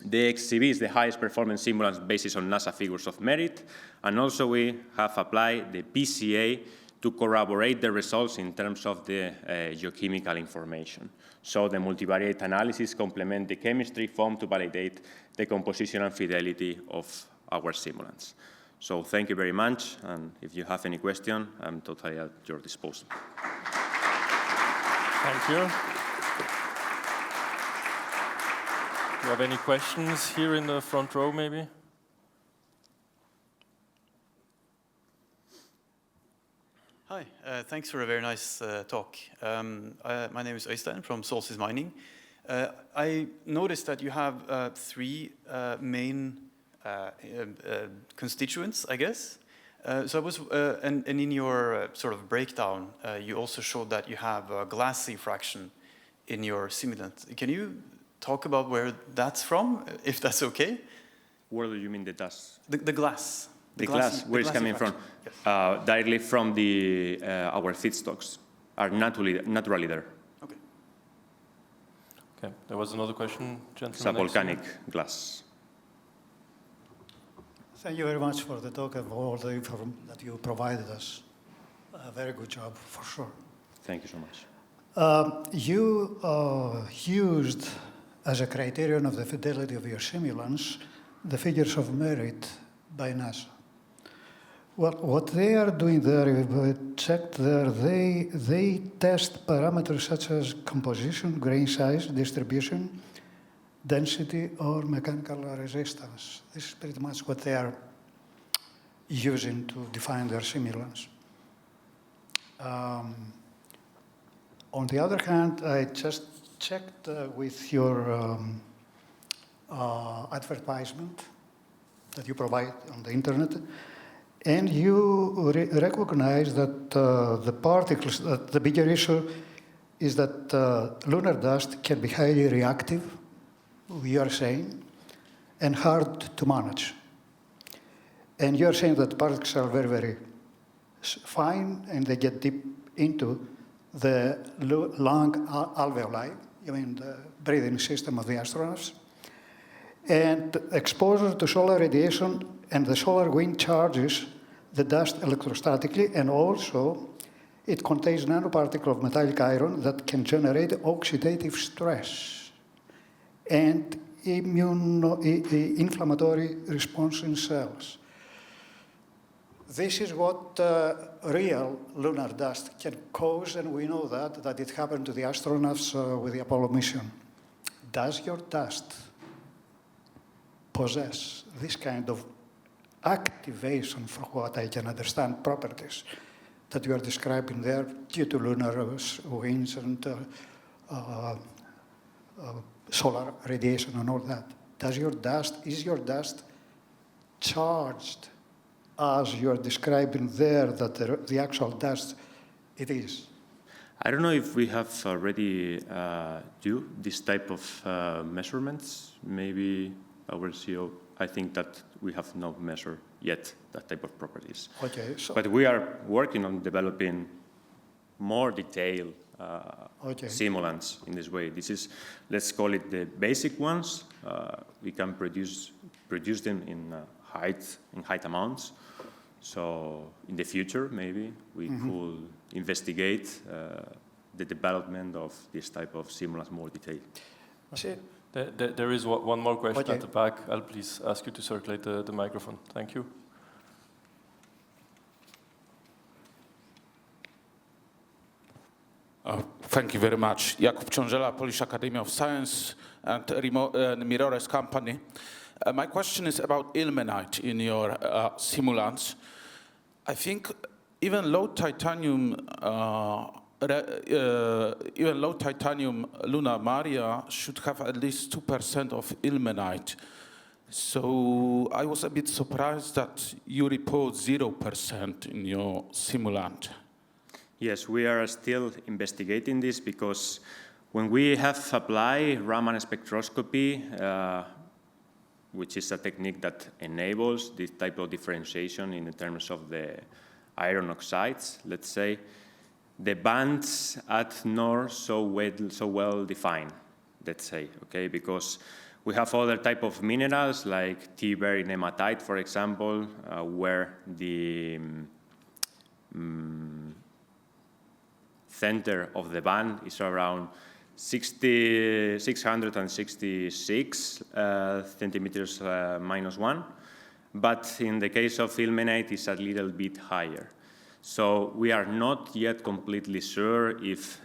The XCB is the highest performance simulant based on NASA figures of merit, and also we have applied the PCA to corroborate the results in terms of the geochemical information. So the multivariate analysis complement the chemistry form to validate the composition and fidelity of our simulants. So thank you very much, and if you have any question, I'm totally at your disposal. Thank you. Do you have any questions here in the front row, maybe? Hi, thanks for a very nice talk. My name is Øystein from Solstice Mining. I noticed that you have 3 main constituents, I guess. So I was, and in your sort of breakdown, you also showed that you have a glassy fraction in your simulant. Can you talk about where that's from, if that's okay? Where do you mean the dust? The glass. The glass, where it's coming from? Yes. Directly from our feedstocks, are naturally there. Okay. Okay, there was another question, gentlemen. It's a volcanic glass. Thank you very much for the talk and all the information that you provided us. A very good job, for sure. Thank you so much. You used as a criterion of the fidelity of your simulants the figures of merit by NASA. Well, what they are doing there, if I checked there, they test parameters such as composition, grain size, distribution, density, or mechanical resistance. This is pretty much what they are using to define their simulants. On the other hand, I just checked with your advertisement that you provide on the internet, and you recognize that the particles, the bigger issue is that lunar dust can be highly reactive, we are saying, and hard to manage. And you are saying that particles are very, very fine, and they get deep into the lung alveoli, I mean the breathing system of the astronauts. And exposure to solar radiation and the solar wind charges the dust electrostatically, and also it contains nanoparticle of metallic iron that can generate oxidative stress and inflammatory response in cells. This is what real lunar dust can cause, and we know that it happened to the astronauts with the Apollo mission. Does your dust possess this kind of activation, for what I can understand, properties that you are describing there due to lunar winds and solar radiation and all that? Is your dust charged as you're describing there, that the actual dust it is? I don't know if we have already do this type of measurements. Maybe our CEO, I think that we have not measured yet that type of properties. Okay, so but we are working on developing more detailed simulants in this way. This is, let's call it the basic ones. We can produce them in height amounts. So in the future, maybe we could investigate the development of this type of simulants more detailed. There is one more question at the back. I'll please ask you to circulate the microphone. Thank you. Thank you very much. Jakub Ciążela, Polish Academy of Science and Mirrorless Company. My question is about ilmenite in your simulants. I think even low titanium lunar Maria should have at least 2% of ilmenite. So I was a bit surprised that you report 0% in your simulant. Yes, we are still investigating this because when we have applied Raman spectroscopy, which is a technique that enables this type of differentiation in terms of the iron oxides, let's say. The bands are not so well defined, let's say, okay, because we have other type of minerals like T-berry hematite, for example, where the center of the band is around 666 centimeters -1, but in the case of ilmenite, it's a little bit higher. So we are not yet completely sure if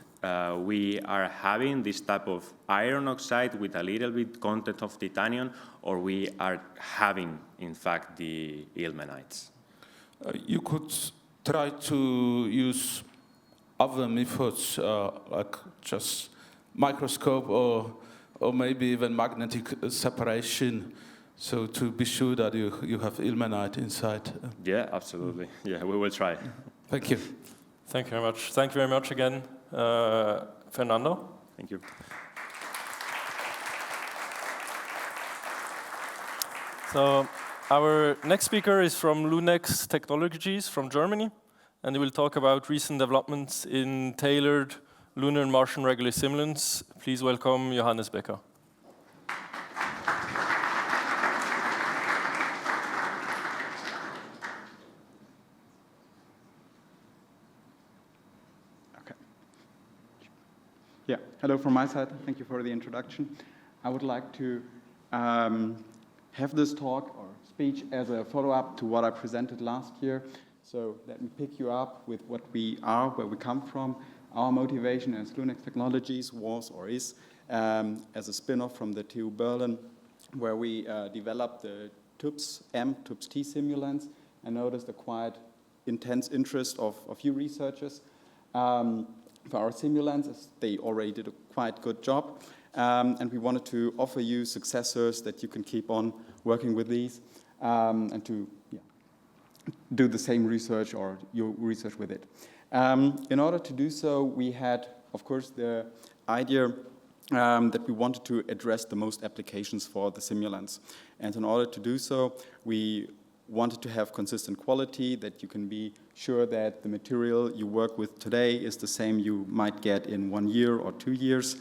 we are having this type of iron oxide with a little bit content of titanium, or we are having, in fact, the ilmenites. You could try to use other methods, like just microscope or maybe even magnetic separation, so to be sure that you have ilmenite inside. Yeah, absolutely. Yeah, we will try. Thank you. Thank you very much. Thank you very much again, Fernando. Thank you. So our next speaker is from Lunex Technologies from Germany, and he will talk about recent developments in tailored lunar and Martian regular simulants. Please welcome Johannes Becker. Yeah, hello from my side. Thank you for the introduction. I would like to have this talk or speech as a follow-up to what I presented last year. So let me pick you up with what we are, where we come from. Our motivation as Lunex Technologies was or is as a spin-off from the TU Berlin, where we developed the TUPS T simulants, and noticed a quite intense interest of you researchers for our simulants, as they already did a quite good job. And we wanted to offer you successors that you can keep on working with these and to do the same research or your research with it. In order to do so, we had, of course, the idea that we wanted to address the most applications for the simulants. And in order to do so, we wanted to have consistent quality, that you can be sure that the material you work with today is the same you might get in 1 year or 2 years.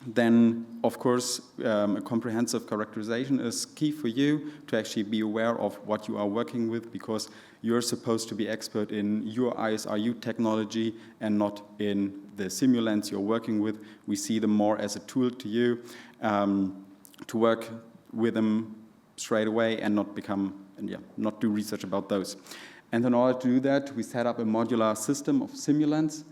Then, of course, a comprehensive characterization is key for you to actually be aware of what you are working with, because you're supposed to be expert in your ISRU technology and not in the simulants you're working with. We see them more as a tool to you to work with them straight away and not do research about those. And in order to do that, we set up a modular system of simulants.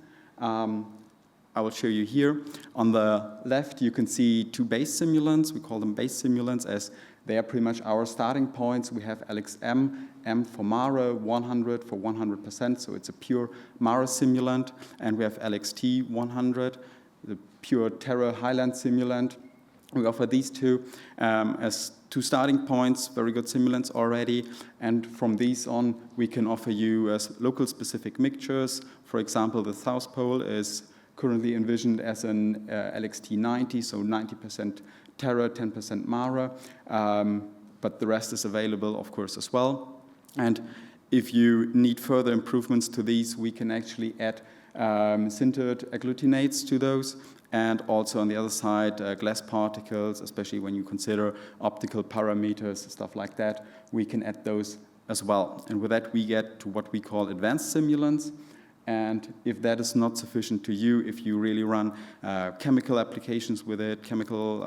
I will show you here. On the left, you can see 2 base simulants. We call them base simulants as they are pretty much our starting points. We have LXM, M for Mare, 100 for 100%, so it's a pure Mare simulant. And we have LXT 100, the pure Terra Highland simulant. We offer these two as 2 starting points, very good simulants already. And from these on, we can offer you as local specific mixtures. For example, the South Pole is currently envisioned as an LXT 90, so 90% Terra, 10% Mare, but the rest is available, of course, as well. And if you need further improvements to these, we can actually add sintered agglutinates to those, and also on the other side, glass particles, especially when you consider optical parameters, stuff like that, we can add those as well. And with that, we get to what we call advanced simulants. And if that is not sufficient to you, if you really run chemical applications with it, chemical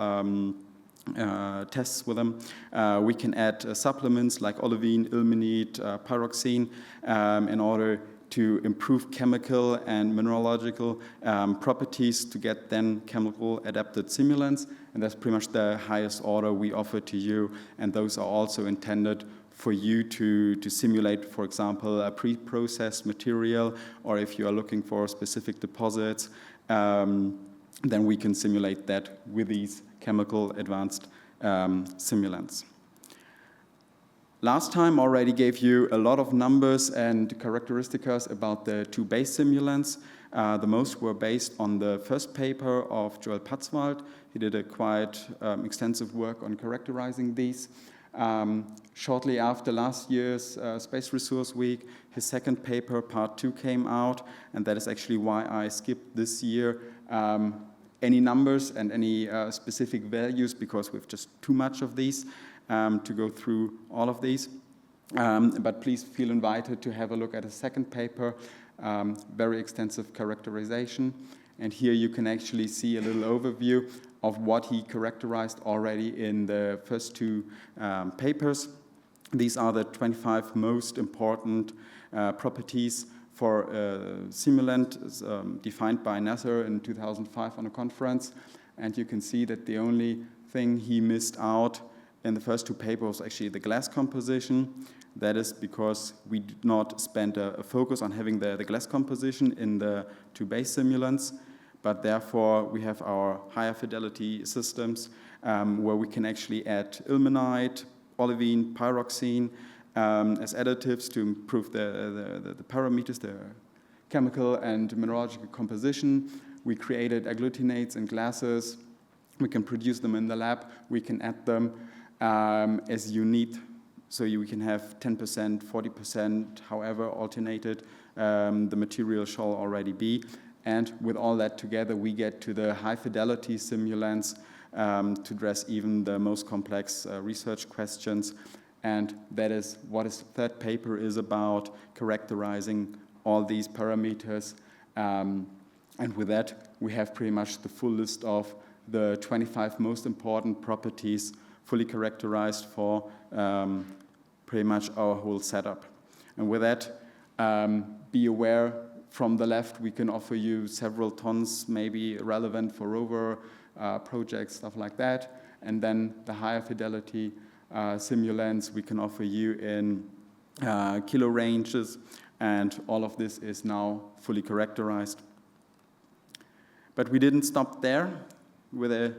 tests with them, we can add supplements like olivine, ilmenite, pyroxene in order to improve chemical and mineralogical properties to get then chemical adapted simulants. And that's pretty much the highest order we offer to you. And those are also intended for you to simulate, for example, a pre-processed material, or if you are looking for specific deposits, then we can simulate that with these chemical advanced simulants. Last time already gave you a lot of numbers and characteristics about the two base simulants. The most were based on the first paper of Joel Patzwald. He did a quite extensive work on characterizing these. Shortly after last year's Space Resource Week, his second paper, part 2, came out, and that is actually why I skipped this year any numbers and any specific values, because we have just too much of these to go through all of these. But please feel invited to have a look at a second paper, very extensive characterization. And here you can actually see a little overview of what he characterized already in the first two papers. These are the 25 most important properties for simulant defined by NASA in 2005 on a conference. And you can see that the only thing he missed out in the first two papers was actually the glass composition. That is because we did not spend a focus on having the glass composition in the two base simulants, but therefore we have our higher fidelity systems where we can actually add ilmenite, olivine, pyroxene as additives to improve the parameters, the chemical and mineralogical composition. We created agglutinates and glasses. We can produce them in the lab. We can add them as you need. So we can have 10%, 40%, however alternated the material shall already be. And with all that together, we get to the high fidelity simulants to address even the most complex research questions. And that is what his third paper is about, characterizing all these parameters. And with that, we have pretty much the full list of the 25 most important properties fully characterized for pretty much our whole setup. And with that, be aware, from the left, we can offer you several tons, maybe relevant for rover projects, stuff like that. And then the higher fidelity simulants we can offer you in kilo ranges. And all of this is now fully characterized. But we didn't stop there. With a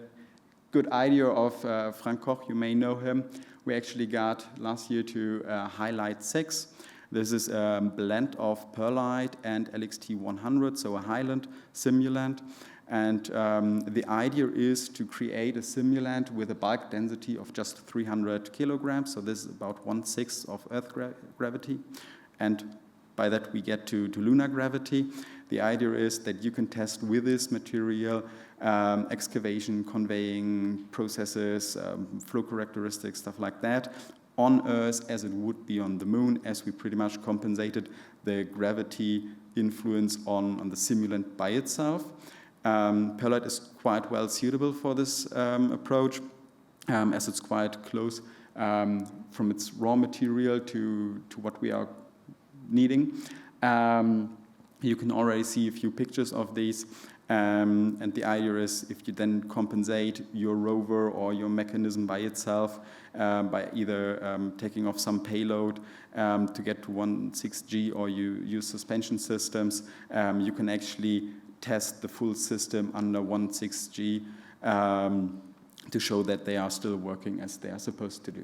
good idea of Frank Koch, you may know him, we actually got last year to Highlight 6. This is a blend of perlite and LXT100, so a Highland simulant. And the idea is to create a simulant with a bulk density of just 300 kilograms. So this is about 1/6 of Earth gravity. And by that we get to lunar gravity. The idea is that you can test with this material excavation, conveying processes, flow characteristics, stuff like that, on Earth as it would be on the Moon, as we pretty much compensated the gravity influence on the simulant by itself. Perlite is quite well suitable for this approach, as it's quite close from its raw material to what we are needing. You can already see a few pictures of these. And the idea is if you then compensate your rover or your mechanism by itself by either taking off some payload to get to 1/6G, or you use suspension systems, you can actually test the full system under 1/6G to show that they are still working as they are supposed to do.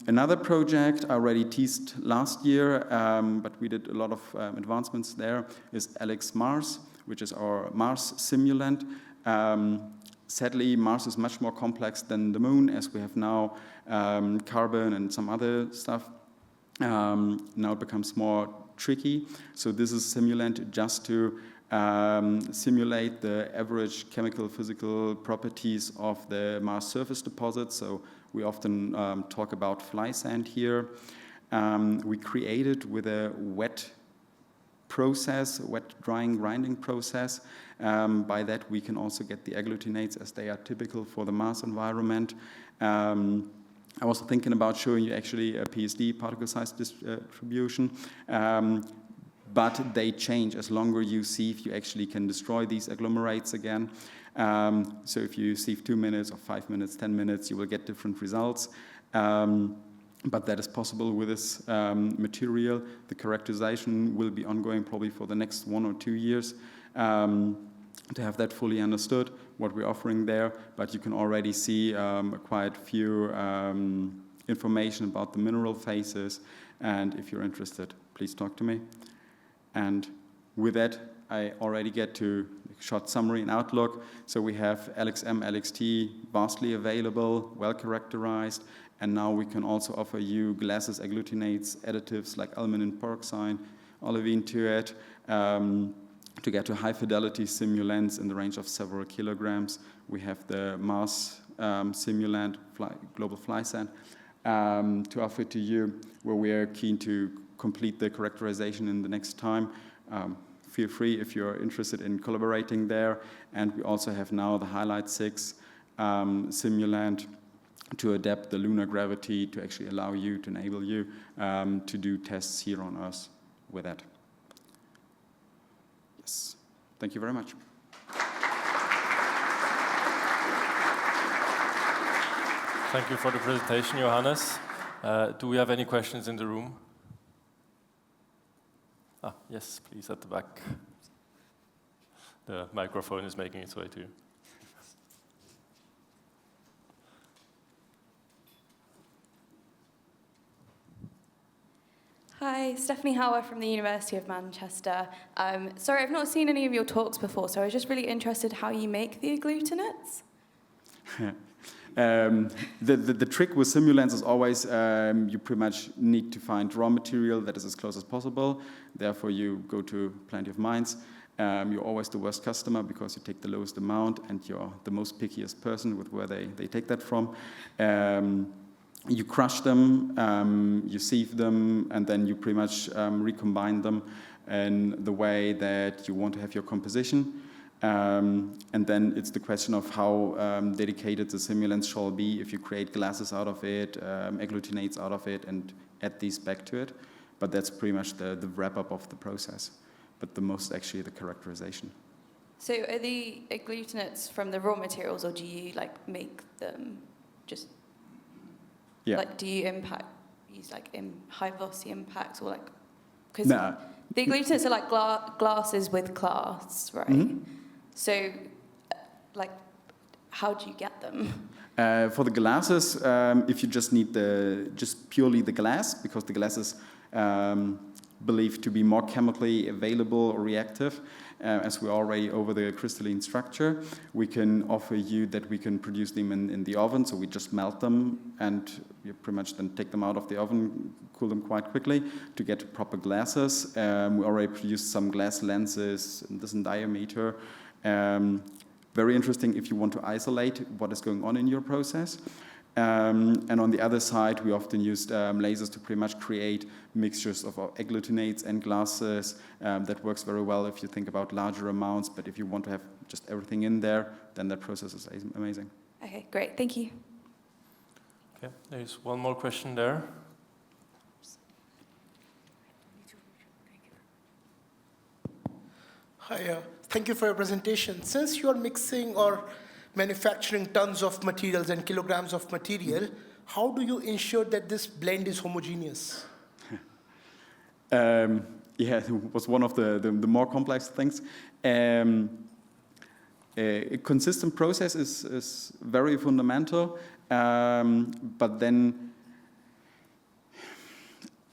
Another project I already teased last year, but we did a lot of advancements there, is Alex Mars, which is our Mars simulant. Sadly, Mars is much more complex than the Moon, as we have now carbon and some other stuff. Now it becomes more tricky. So this is a simulant just to simulate the average chemical physical properties of the Mars surface deposits. So we often talk about fly sand here. We created with a wet process, wet drying grinding process. By that we can also get the agglutinates as they are typical for the Mars environment. I was thinking about showing you actually a PSD, particle size distribution, but they change as longer you sieve. You actually can destroy these agglomerates again. So if you sieve 2 minutes or 5 minutes, 10 minutes, you will get different results. But that is possible with this material. The characterization will be ongoing probably for the next 1 or 2 years to have that fully understood, what we're offering there. But you can already see quite few information about the mineral phases. And if you're interested, please talk to me. And with that, I already get to a short summary and outlook. So we have LXM, LXT vastly available, well characterized, and now we can also offer you glasses, agglutinates, additives like aluminum peroxide, olivine to it, to get to high fidelity simulants in the range of several kilograms. We have the Mars simulant, global fly sand, to offer to you, where we are keen to complete the characterization in the next time. Feel free if you're interested in collaborating there. And we also have now the Highlight 6 simulant to adapt the lunar gravity to actually allow you, to enable you to do tests here on Earth with that. Yes, thank you very much. Thank you for the presentation, Johannes. Do we have any questions in the room? Yes, please, at the back. The microphone is making its way to you. Hi, Stephanie Howard from the University of Manchester. Sorry, I've not seen any of your talks before, so I was just really interested how you make the agglutinates. The trick with simulants is always you pretty much need to find raw material that is as close as possible. Therefore, you go to plenty of mines. You're always the worst customer because you take the lowest amount and you're the most pickiest person with where they take that from. You crush them, you sieve them, and then you pretty much recombine them in the way that you want to have your composition. And then it's the question of how dedicated the simulants shall be if you create glasses out of it, agglutinates out of it, and add these back to it. But that's pretty much the wrap-up of the process. But the most actually the characterization. So are the agglutinates from the raw materials, or do you make them just? Yeah. Do you use high velocity impacts, or because nah. The agglutinates are like glasses with glass, right? Mm-hmm. So, how do you get them? For the glasses, if you just need just purely the glass, because the glass is believed to be more chemically available or reactive, as we're already over the crystalline structure, we can offer you that we can produce them in the oven. So we just melt them, and you pretty much then take them out of the oven, cool them quite quickly to get proper glasses. We already produced some glass lenses in this diameter. Very interesting if you want to isolate what is going on in your process. And on the other side, we often used lasers to pretty much create mixtures of agglutinates and glasses. That works very well if you think about larger amounts, but if you want to have just everything in there, then that process is amazing. Okay, great, thank you. Okay, there's one more question there. Hi, thank you for your presentation. Since you are mixing or manufacturing tons of materials and kilograms of material, how do you ensure that this blend is homogeneous? Yeah, it was one of the more complex things. A consistent process is very fundamental, but then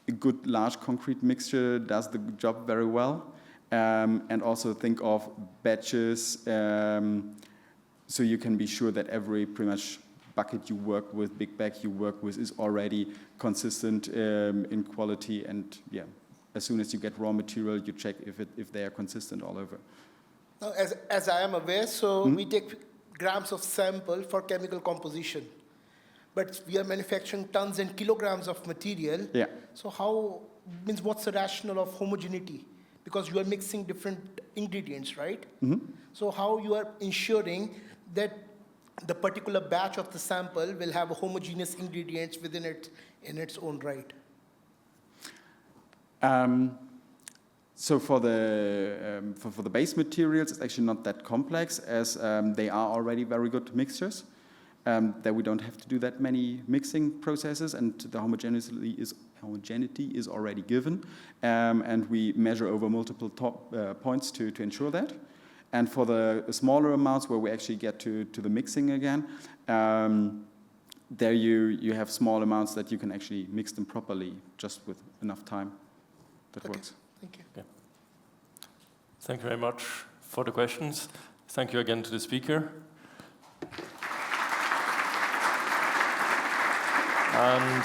a good large concrete mixture does the job very well. And also think of batches, so you can be sure that every pretty much bucket you work with, big bag you work with, is already consistent in quality. And yeah, as soon as you get raw material, you check if they are consistent all over. Now, as I am aware, so we take grams of sample for chemical composition, but we are manufacturing tons and kilograms of material. Yeah. So what's the rationale of homogeneity? Because you are mixing different ingredients, right? Mm-hmm. So how you are ensuring that the particular batch of the sample will have a homogeneous ingredients within it in its own right? So for the base materials, it's actually not that complex, as they are already very good mixtures. That we don't have to do that many mixing processes, and the homogeneity is already given, and we measure over multiple points to ensure that. And for the smaller amounts where we actually get to the mixing again, there you have small amounts that you can actually mix them properly, just with enough time. That works. Thank you. Okay. Thank you very much for the questions. Thank you again to the speaker. And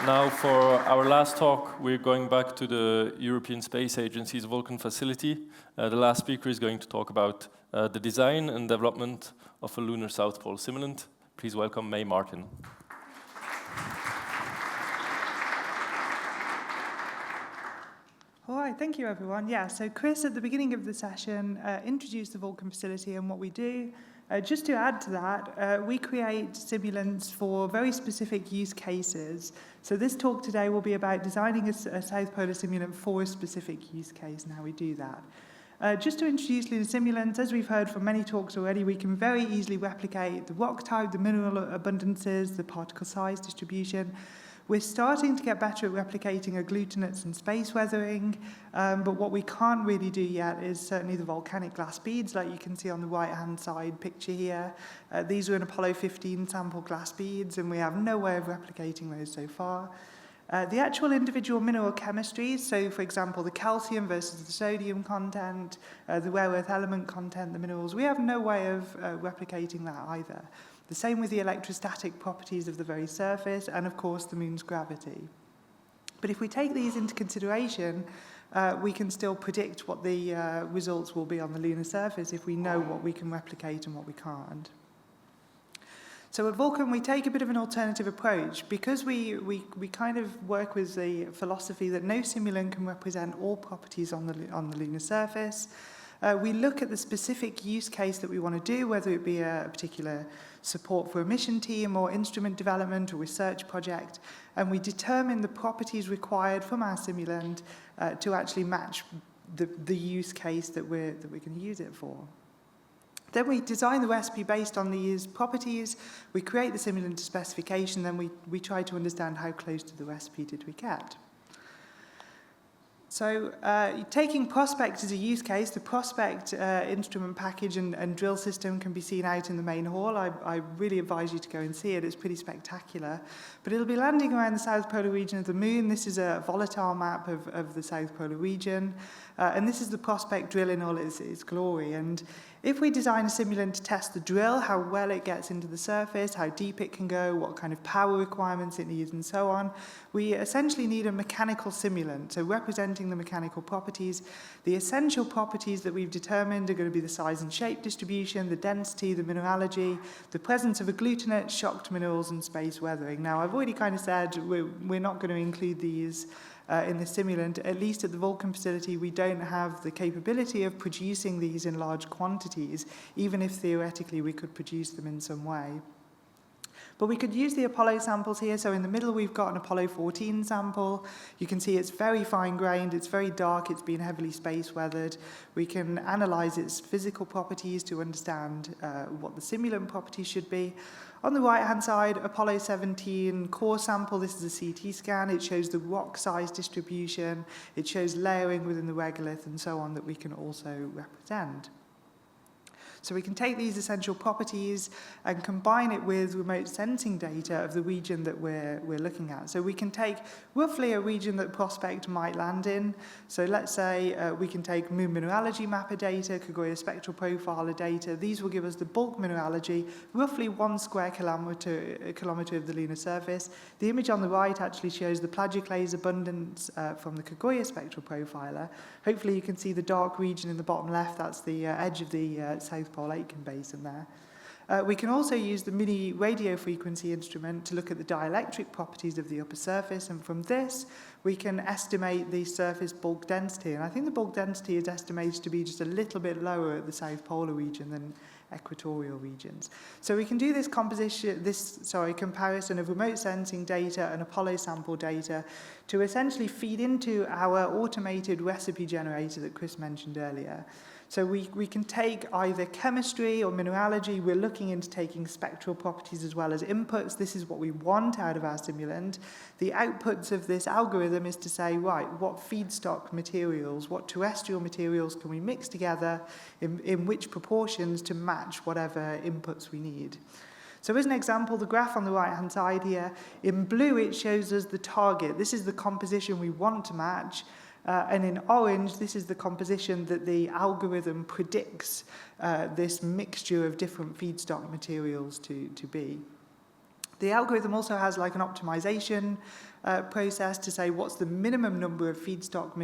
now for our last talk, we're going back to the European Space Agency's Vulcan facility. The last speaker is going to talk about the design and development of a lunar South Pole simulant. Please welcome May Martin. All right, thank you everyone. Yeah, so Chris at the beginning of the session introduced the Vulcan facility and what we do. Just to add to that, we create simulants for very specific use cases. So this talk today will be about designing a South Polar simulant for a specific use case and how we do that. Just to introduce lunar simulants, as we've heard from many talks already, we can very easily replicate the rock type, the mineral abundances, the particle size distribution. We're starting to get better at replicating agglutinates and space weathering, but what we can't really do yet is certainly the volcanic glass beads, like you can see on the right-hand side picture here. These are an Apollo 15 sample glass beads, and we have no way of replicating those so far. The actual individual mineral chemistries, so for example, the calcium versus the sodium content, the rare earth element content, the minerals, we have no way of replicating that either. The same with the electrostatic properties of the very surface and, of course, the moon's gravity. But if we take these into consideration, we can still predict what the results will be on the lunar surface if we know what we can replicate and what we can't. So at Vulcan, we take a bit of an alternative approach. Because we kind of work with the philosophy that no simulant can represent all properties on the lunar surface, we look at the specific use case that we want to do, whether it be a particular support for a mission team or instrument development or research project, and we determine the properties required from our simulant to actually match the use case that we're going to use it for. Then we design the recipe based on these properties, we create the simulant to specification, then we try to understand how close to the recipe did we get. So taking Prospect as a use case, the Prospect instrument package and drill system can be seen out in the main hall. I really advise you to go and see it. It's pretty spectacular. But it'll be landing around the South Polar region of the Moon. This is a volatile map of the South Polar region. And this is the Prospect drill in all its glory. And if we design a simulant to test the drill, how well it gets into the surface, how deep it can go, what kind of power requirements it needs, and so on, we essentially need a mechanical simulant, so representing the mechanical properties. The essential properties that we've determined are going to be the size and shape distribution, the density, the mineralogy, the presence of agglutinates, shocked minerals, and space weathering. Now, I've already kind of said we're not going to include these in the simulant. At least at the Vulcan facility, we don't have the capability of producing these in large quantities, even if theoretically we could produce them in some way. But we could use the Apollo samples here. So in the middle, we've got an Apollo 14 sample. You can see it's very fine-grained, it's very dark, it's been heavily space-weathered. We can analyze its physical properties to understand what the simulant properties should be. On the right-hand side, Apollo 17 core sample. This is a CT scan. It shows the rock size distribution. It shows layering within the regolith and so on that we can also represent. So we can take these essential properties and combine it with remote sensing data of the region that we're looking at. So we can take roughly a region that Prospect might land in. So let's say we can take moon mineralogy mapper data, Kaguya spectral profiler data. These will give us the bulk mineralogy, roughly 1 square kilometer of the lunar surface. The image on the right actually shows the plagioclase abundance from the Kaguya spectral profiler. Hopefully you can see the dark region in the bottom left. That's the edge of the South Pole Aitken Basin there. We can also use the mini radio frequency instrument to look at the dielectric properties of the upper surface, and from this we can estimate the surface bulk density. And I think the bulk density is estimated to be just a little bit lower at the South Polar region than equatorial regions. So we can do this comparison of remote sensing data and Apollo sample data to essentially feed into our automated recipe generator that Chris mentioned earlier. So we can take either chemistry or mineralogy. We're looking into taking spectral properties as well as inputs. This is what we want out of our simulant. The outputs of this algorithm is to say, right, what feedstock materials, what terrestrial materials can we mix together in which proportions to match whatever inputs we need. So as an example, the graph on the right-hand side here, in blue it shows us the target. This is the composition we want to match. And in orange, this is the composition that the algorithm predicts this mixture of different feedstock materials to be. The algorithm also has like an optimization process to say what's the minimum number of feedstock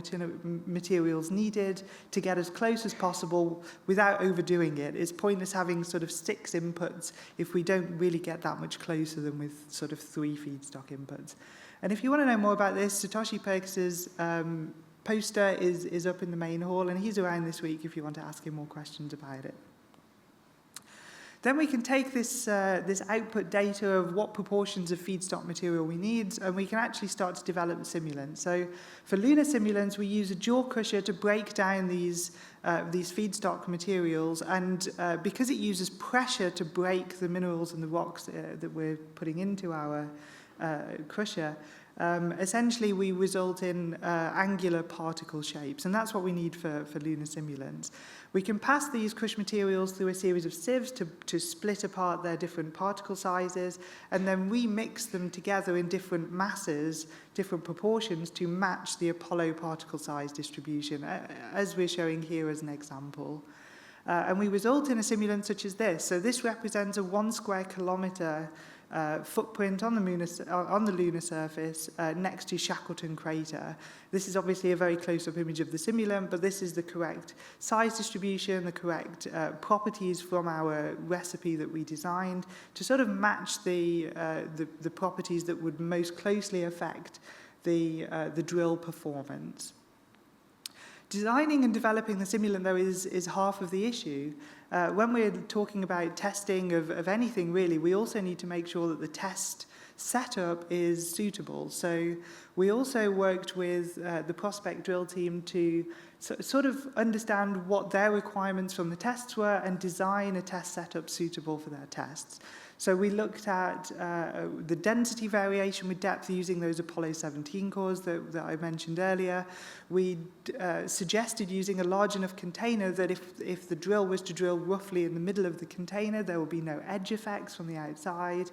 materials needed to get as close as possible without overdoing it. It's pointless having sort of 6 inputs if we don't really get that much closer than with sort of 3 feedstock inputs. And if you want to know more about this, Satoshi Perkis's poster is up in the main hall, and he's around this week if you want to ask him more questions about it. Then we can take this output data of what proportions of feedstock material we need, and we can actually start to develop simulants. So for lunar simulants, we use a jaw crusher to break down these feedstock materials, and because it uses pressure to break the minerals and the rocks that we're putting into our crusher, essentially we result in angular particle shapes, and that's what we need for lunar simulants. We can pass these crushed materials through a series of sieves to split apart their different particle sizes, and then remix them together in different masses, different proportions, to match the Apollo particle size distribution, as we're showing here as an example. And we result in a simulant such as this. So this represents a 1 square kilometre footprint on the lunar surface next to Shackleton crater. This is obviously a very close-up image of the simulant, but this is the correct size distribution, the correct properties from our recipe that we designed to sort of match the properties that would most closely affect the drill performance. Designing and developing the simulant, though, is half of the issue. When we're talking about testing of anything, really, we also need to make sure that the test setup is suitable. So we also worked with the Prospect drill team to sort of understand what their requirements from the tests were and design a test setup suitable for their tests. So we looked at the density variation with depth using those Apollo 17 cores that I mentioned earlier. We suggested using a large enough container that if the drill was to drill roughly in the middle of the container, there would be no edge effects from the outside.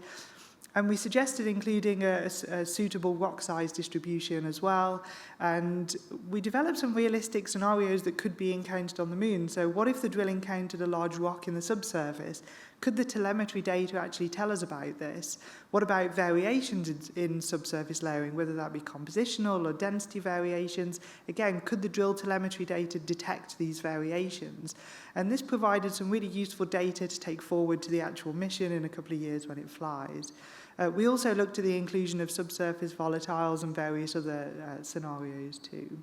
And we suggested including a suitable rock size distribution as well. And we developed some realistic scenarios that could be encountered on the moon. So what if the drill encountered a large rock in the subsurface? Could the telemetry data actually tell us about this? What about variations in subsurface layering, whether that be compositional or density variations? Again, could the drill telemetry data detect these variations? And this provided some really useful data to take forward to the actual mission in a couple of years when it flies. We also looked at the inclusion of subsurface volatiles and various other scenarios too.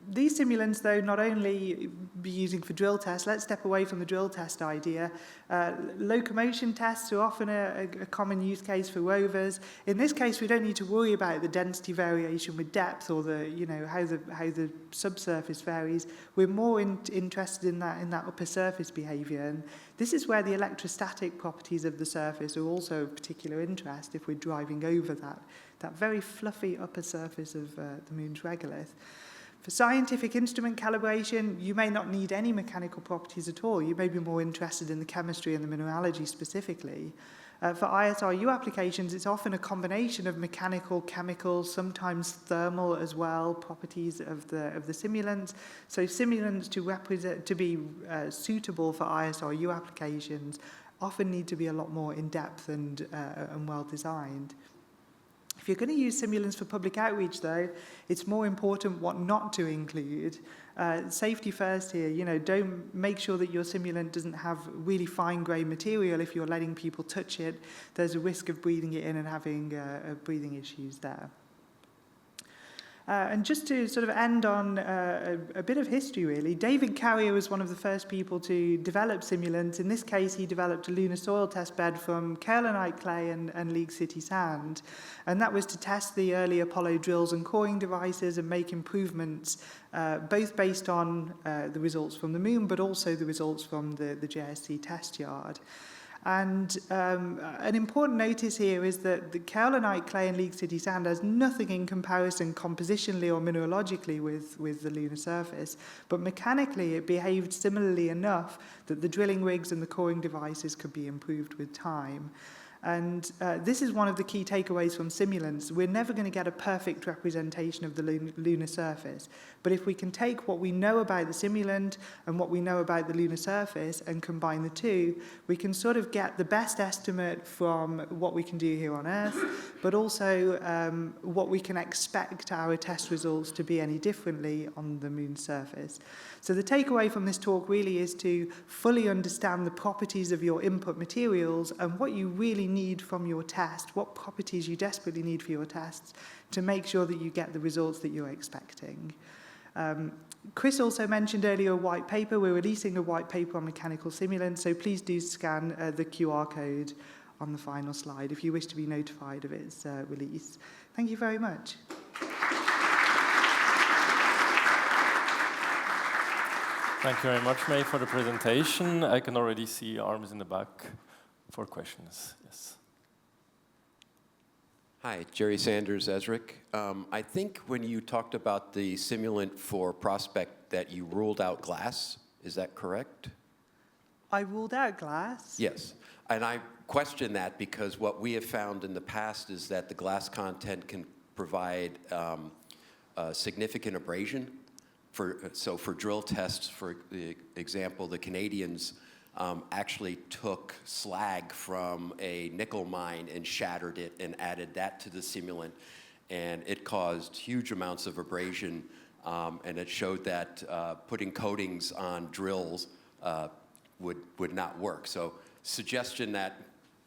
These simulants, though, not only be using for drill tests, let's step away from the drill test idea. Locomotion tests are often a common use case for rovers. In this case, we don't need to worry about the density variation with depth or how the subsurface varies. We're more interested in that upper surface behaviour, and this is where the electrostatic properties of the surface are also of particular interest if we're driving over that very fluffy upper surface of the moon's regolith. For scientific instrument calibration, you may not need any mechanical properties at all. You may be more interested in the chemistry and the mineralogy specifically. For ISRU applications, it's often a combination of mechanical, chemical, sometimes thermal as well, properties of the simulants. So simulants to be suitable for ISRU applications often need to be a lot more in-depth and well designed. If you're going to use simulants for public outreach, though, it's more important what not to include. Safety first here. Don't make sure that your simulant doesn't have really fine-grained material. If you're letting people touch it, there's a risk of breathing it in and having breathing issues there. And just to sort of end on a bit of history, really, David Carrier was one of the first people to develop simulants. In this case, he developed a lunar soil test bed from kaolinite clay and League City sand. And that was to test the early Apollo drills and coring devices and make improvements, both based on the results from the moon, but also the results from the JSC test yard. And an important notice here is that the kaolinite clay in League City sand has nothing in comparison compositionally or mineralogically with the lunar surface, but mechanically it behaved similarly enough that the drilling rigs and the coring devices could be improved with time. And this is one of the key takeaways from simulants. We're never going to get a perfect representation of the lunar surface. But if we can take what we know about the simulant and what we know about the lunar surface and combine the two, we can sort of get the best estimate from what we can do here on Earth, but also what we can expect our test results to be any differently on the moon's surface. So the takeaway from this talk really is to fully understand the properties of your input materials and what you really need from your test, what properties you desperately need for your tests to make sure that you get the results that you're expecting. Chris also mentioned earlier a white paper. We're releasing a white paper on mechanical simulants, so please do scan the QR code on the final slide if you wish to be notified of its release. Thank you very much. Thank you very much, May, for the presentation. I can already see arms in the back for questions. Yes. Hi, Jerry Sanders, ESRIC. I think when you talked about the simulant for prospect that you ruled out glass, is that correct? I ruled out glass? Yes, and I question that because what we have found in the past is that the glass content can provide significant abrasion. So for drill tests, for example, the Canadians actually took slag from a nickel mine and shattered it and added that to the simulant, and it caused huge amounts of abrasion, and it showed that putting coatings on drills would not work. So suggestion that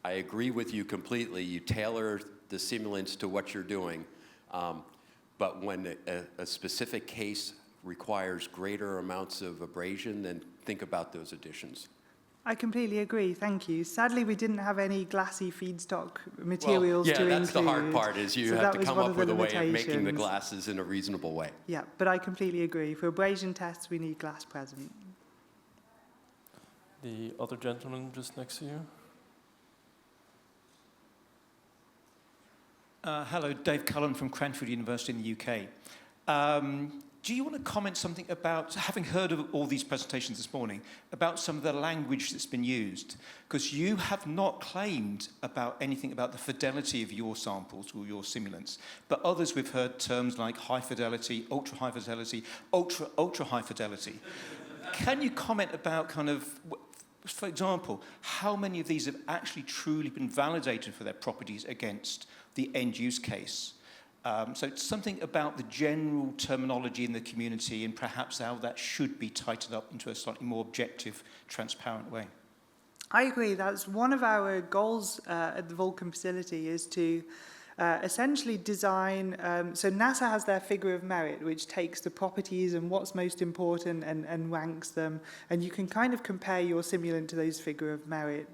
I agree with you completely, you tailor the simulants to what you're doing, but when a specific case requires greater amounts of abrasion, then think about those additions. I completely agree, thank you. Sadly, we didn't have any glassy feedstock materials to include. Yeah, that's the hard part, is you have to come up with a way of making the glasses in a reasonable way. Yeah, but I completely agree. For abrasion tests, we need glass present. The other gentleman just next to you. Hello, Dave Cullen from Cranfield University in the UK. Do you want to comment something about, having heard of all these presentations this morning, about some of the language that's been used? Because you have not claimed about anything about the fidelity of your samples or your simulants, but others we've heard terms like high fidelity, ultra high fidelity, ultra high fidelity. Can you comment about kind of, for example, how many of these have actually truly been validated for their properties against the end use case? So it's something about the general terminology in the community and perhaps how that should be tightened up into a slightly more objective, transparent way. I agree. That's one of our goals at the Vulcan facility, is to essentially design, so NASA has their figure of merit, which takes the properties and what's most important and ranks them, and you can kind of compare your simulant to those figure of merit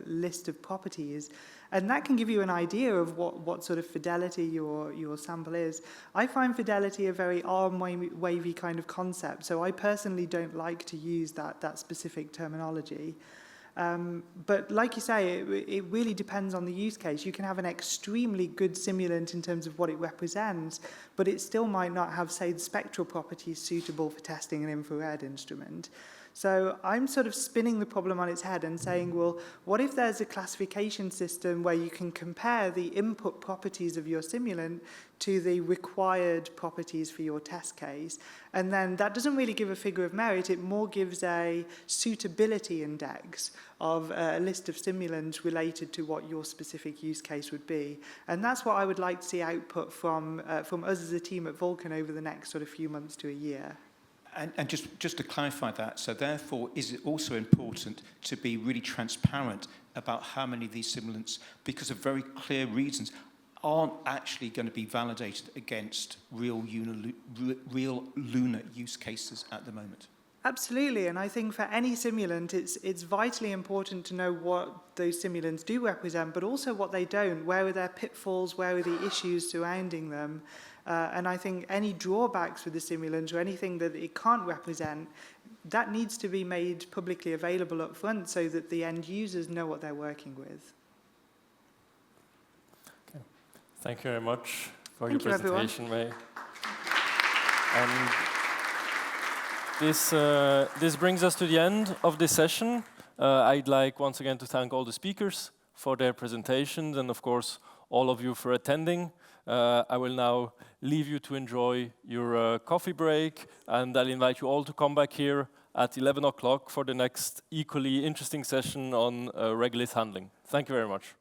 list of properties. And that can give you an idea of what sort of fidelity your sample is. I find fidelity a very arm-wavy kind of concept, so I personally don't like to use that specific terminology. But like you say, it really depends on the use case. You can have an extremely good simulant in terms of what it represents, but it still might not have, say, the spectral properties suitable for testing an infrared instrument. So I'm sort of spinning the problem on its head and saying, well, what if there's a classification system where you can compare the input properties of your simulant to the required properties for your test case? And then that doesn't really give a figure of merit, it more gives a suitability index of a list of simulants related to what your specific use case would be. And that's what I would like to see output from us as a team at Vulcan over the next sort of few months to a year. And just to clarify that, so therefore, is it also important to be really transparent about how many of these simulants, because of very clear reasons, aren't actually going to be validated against real lunar use cases at the moment? Absolutely, and I think for any simulant, it's vitally important to know what those simulants do represent, but also what they don't. Where are their pitfalls? Where are the issues surrounding them? And I think any drawbacks with the simulant or anything that it can't represent that needs to be made publicly available up front so that the end users know what they're working with. Okay. Thank you very much for Thank your you, presentation, May. And this brings us to the end of this session. I'd like once again to thank all the speakers for their presentations and of course all of you for attending. I will now leave you to enjoy your coffee break, and I'll invite you all to come back here at 11 o'clock for the next equally interesting session on regolith handling. Thank you very much.